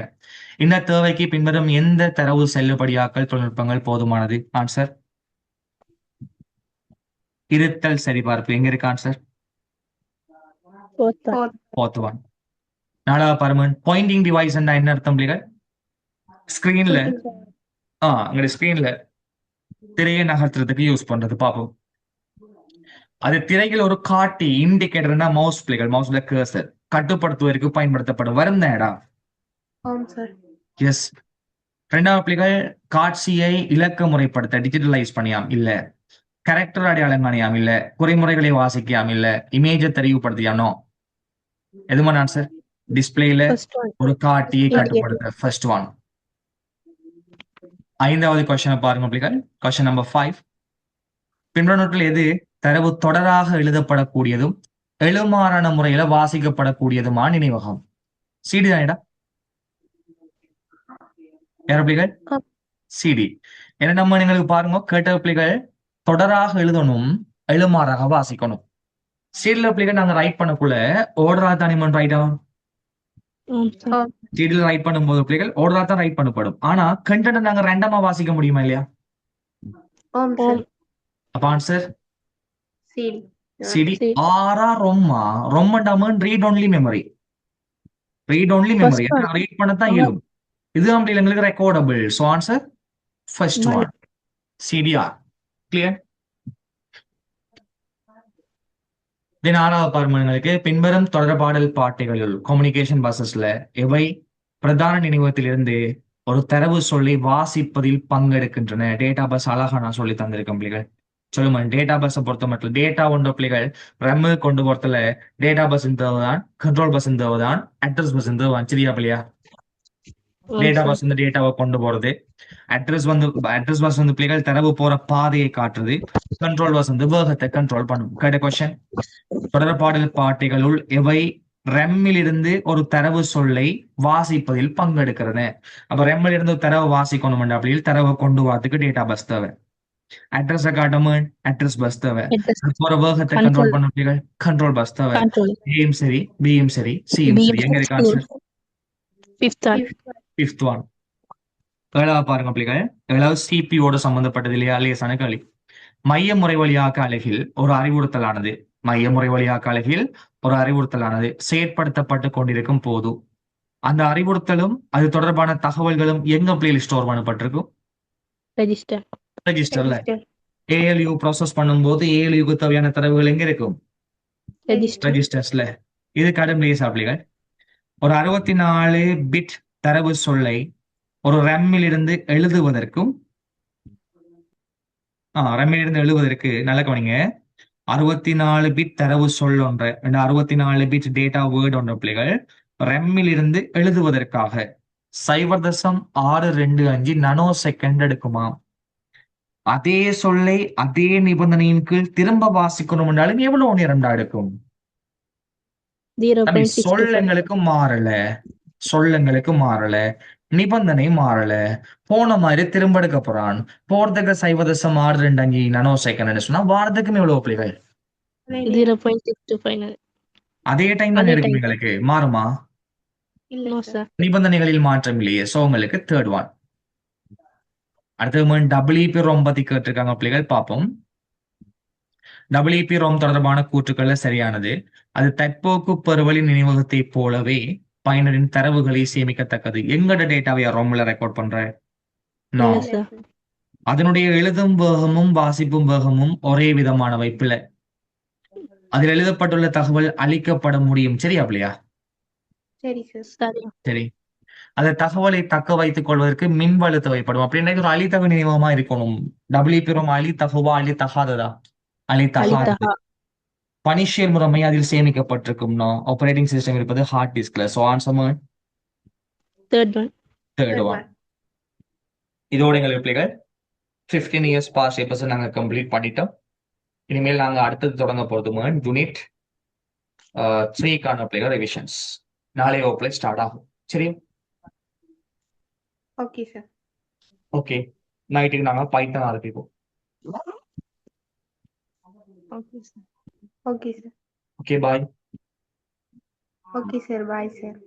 [SPEAKER 1] இந்த தேவைக்கு பின்வரும் எந்த தரவு செல்லுபடியாக்கல் தொழில்நுட்பங்கள் போதுமானது? ஆன்சர் இருத்தல் சரிபார்ப்பு. எங்க இருக்கு ஆன்சர்?
[SPEAKER 2] Both
[SPEAKER 1] fourth one. நாலாவது பாருங்க, பாயிண்டிங் டிவைஸ் என்ன அர்த்தம் பிள்ளைகள்? ஸ்கிரீன்ல அங்க ஸ்கிரீன்ல திரையை நகர்த்துறதுக்கு யூஸ் பண்றது பார்ப்போம். அது திரையில் ஒரு காட்டி இண்டிகேட்டர்னா மவுஸ் பிள்ளைகள், மவுஸ்ல கர்சர் கட்டுப்படுத்துவதற்கு பயன்படுத்தப்படும். வருந்தேடா
[SPEAKER 3] ஆம் சார்.
[SPEAKER 1] எஸ். ரெண்டாவது பிள்ளைகள், காட்சியை இலக்க முறைப்படுத்த டிஜிட்டலைஸ் பண்ணியாம் இல்ல, கேரக்டர் அடையாளம் காணியாம் இல்ல, குறைமுறைகளை வாசிக்காம இல்ல, இமேஜை தெரிவுபடுத்தியானோ. எதுமான ஆன்சர்? டிஸ்பிளேல
[SPEAKER 2] ஃபர்ஸ்ட் ஒன்
[SPEAKER 1] ஒரு காட்டியை
[SPEAKER 2] Indicator.
[SPEAKER 1] கட்டுப்படுத்த ஃபர்ஸ்ட் ஒன். ஐந்தாவது கொஸ்டினை பாருங்க பிள்ளைகள். Question number 5. பின்வருவற்றில் எது தரவு தொடராக எழுதப்படக்கூடியதும் எழுமாறான முறையில வாசிக்கப்படக்கூடியதுமா நினைவகம்? சிடி தானேடா யார பிள்ளைகள்? சிடி. ஏன்னா நம்ம எங்களுக்கு பாருங்க, கேட்ட பிள்ளைகள் தொடராக எழுதணும், எழுமாறாக வாசிக்கணும். சீடியில் பிள்ளைகள் நாங்க ரைட் பண்ணக்குள்ள ஓர்டரா தானே ரைட் ஆகும்.
[SPEAKER 2] ஆம் சார்
[SPEAKER 1] சீடியில் ரைட் பண்ணும்போது பிள்ளைகள் ஓர்டரா தான் ரைட் பண்ணப்படும். ஆனா கண்டென்ட் நாங்க ரெண்டமா வாசிக்க முடியுமா இல்லையா?
[SPEAKER 3] ஆம் சார்.
[SPEAKER 1] அப்ப ஆன்சர்
[SPEAKER 3] சிடி.
[SPEAKER 1] சிடி.
[SPEAKER 2] சரி.
[SPEAKER 1] ஆரா ரொம்மா ரொம்மண்டாமன் read only memory. Read only memory.
[SPEAKER 2] First one.
[SPEAKER 1] Read பண்ணத்தான் இயலும். இது அப்படி எங்களுக்கு recordable. So answer first one, CD R. Clear? Then ஆறாவது பார்மங்களுக்கு பின்வரும் தொடர்பாடல் பாட்டைகளுள் கம்யூனிகேஷன் பஸ்ஸஸ்ல எவை பிரதான நினைவகத்திலிருந்து ஒரு தரவு சொல்லி வாசிப்பதில் பங்கெடுக்கின்றன? டேட்டா பஸ் அழகா நான் சொல்லி தந்திருக்கேன் பிள்ளைகள். சொல்லுங்க, டேட்டா பஸ்ஸை பொறுத்த மட்டும் டேட்டா ஒன்ற பிள்ளைகள் ரெம்மு கொண்டு போறதுல டேட்டா பஸ் தேவைதான், கண்ட்ரோல் பஸ் தேவைதான், அட்ரஸ் பஸ் தேவைதான். சரியா பிள்ளையா? டேட்டா பஸ் இந்த டேட்டாவை கொண்டு போறது, அட்ரஸ் பஸ் வந்து பிள்ளைகள் தரவு போற பாதையை காட்டுறது, கண்ட்ரோல் பஸ் வந்து வேகத்தை கண்ட்ரோல் பண்ணும். கேட்ட கொஸ்டின், தொடர்பாடல் பாட்டைகளுள் எவை ரெம்மில் இருந்து ஒரு தரவு சொல்லை வாசிப்பதில் பங்கெடுக்கிறது? அப்ப ரெம்மில் இருந்து ஒரு தரவை வாசிக்கணும் அப்படி தரவை கொண்டு வரதுக்கு டேட்டா பஸ் தேவை, அட்ரஸை காட்டணும் அட்ரஸ் பஸ் தேவை, போற வேகத்தை கண்ட்ரோல் பண்ண பிள்ளைகள் கண்ட்ரோல் பஸ் தேவை. ஏயும் சரி, பியும் சரி, சியும் சரி. எங்க இருக்கு ஆன்சர்? Fifth one. ஏழாவது பாருங்க பிள்ளைகள். ஏழாவது சிபியோட சம்பந்தப்பட்டது இல்லையா? லேசான கேள்வி. மைய முறை வழியாக்க அலகில் ஒரு அறிவுறுத்தலானது செயற்படுத்தப்பட்டு கொண்டிருக்கும் போது அந்த அறிவுறுத்தலும் அது தொடர்பான தகவல்களும் எங்க பிளேல ஸ்டோர் பண்ணப்பட்டிருக்கும்? ரெஜிஸ்டர்ல. ஏஎல்யூ ப்ராசஸ் பண்ணும்போது ஏஎல்யூக்கு தேவையான தரவுகள் எங்க இருக்கும்? ரெஜிஸ்டர்ஸ்ல. இது கடுமையா பிள்ளைகள். ஒரு 64 பிட் தரவு சொல்லை ஒரு ரெம்மில் இருந்து எழுதுவதற்கு நல்ல கவனிங்க, 64 பிட் தரவு சொல் ஒன்ற 64 பிட் டேட்டா வேர்ட் ஒன்ற பிள்ளைகள் ரெம்மில் இருந்து எழுதுவதற்காக 0.625 நானோ செகண்ட் எடுக்குமா? அதே சொல்லை அதே நிபந்தனையின் கீழ் திரும்ப வாசிக்கணும் என்றாலும் எவ்வளவு நேரம் எடுக்கும்? சொல்லங்களுக்கு மாறல, நிபந்தனை மாறல, போன மாதிரி திரும்ப எடுக்க போறான். போறதுக்கு 0.625 நானோ செகண்ட் சொன்னா வாரத்துக்கும் எவ்வளவு பிள்ளைகள்?
[SPEAKER 2] 0.625.
[SPEAKER 1] அதே டைம் தான் இருக்கும். எங்களுக்கு மாறுமா? நிபந்தனைகளில் மாற்றம் இல்லையே. சோ உங்களுக்கு தேர்ட் ஒன். அடுத்தது டபிள்யூபி ரோம் பத்தி கேட்டிருக்காங்க பிள்ளைகள், பார்ப்போம். டபிள்யூபி ரோம் தொடர்பான கூற்றுக்கள் சரியானது. அது தற்போக்கு பெறுவழி நினைவகத்தை போலவே பயனரின் தரவுகளை சேமிக்கத்தக்கது. எங்கட டேட்டாவை ரோம்ல ரெக்கார்ட் பண்ற? அதனுடைய எழுதும் வேகமும் வாசிப்பும் வேகமும் ஒரே விதமானவை பிள்ளை. அதில் எழுதப்பட்டுள்ள தகவல் அளிக்கப்பட முடியும். சரியா பிள்ளையா? சரி. அந்த தகவலை தக்க வைத்துக் கொள்வதற்கு மின்வலு தேவைப்படும். அப்படின்னா ஒரு அழித்தக நினைவகமா இருக்கணும். WB Rome அழித்தகவா அழித்தகாததா? அழித்தகாதது. பனிஷியல் முறைமை அதில் சேமிக்கப்பட்டிருக்கும். ஆப்பரேட்டிங் சிஸ்டம் இருப்பது ஹார்ட் டிஸ்க்ல. So answer third one. இதோட எங்களுக்கு பிள்ளைகள் 15 இயர்ஸ் பாஸ் பேப்பர்ஸ் நாங்க கம்ப்ளீட் பண்ணிட்டோம். இனிமேல் நாங்க அடுத்தது தொடங்க போறது யூனிட் 3க்கான பிள்ளைகள் ரிவிஷன்ஸ் நாளைய வகுப்புல ஸ்டார்ட் ஆகும். சரி.
[SPEAKER 3] Okay sir.
[SPEAKER 1] ஓகே, நைட்டுக்கு நாங்கள் பைத்தான் ஆரம்பிப்போம்.
[SPEAKER 3] Okay sir. Okay sir.
[SPEAKER 1] Okay, bye.
[SPEAKER 3] Okay sir. Bye sir.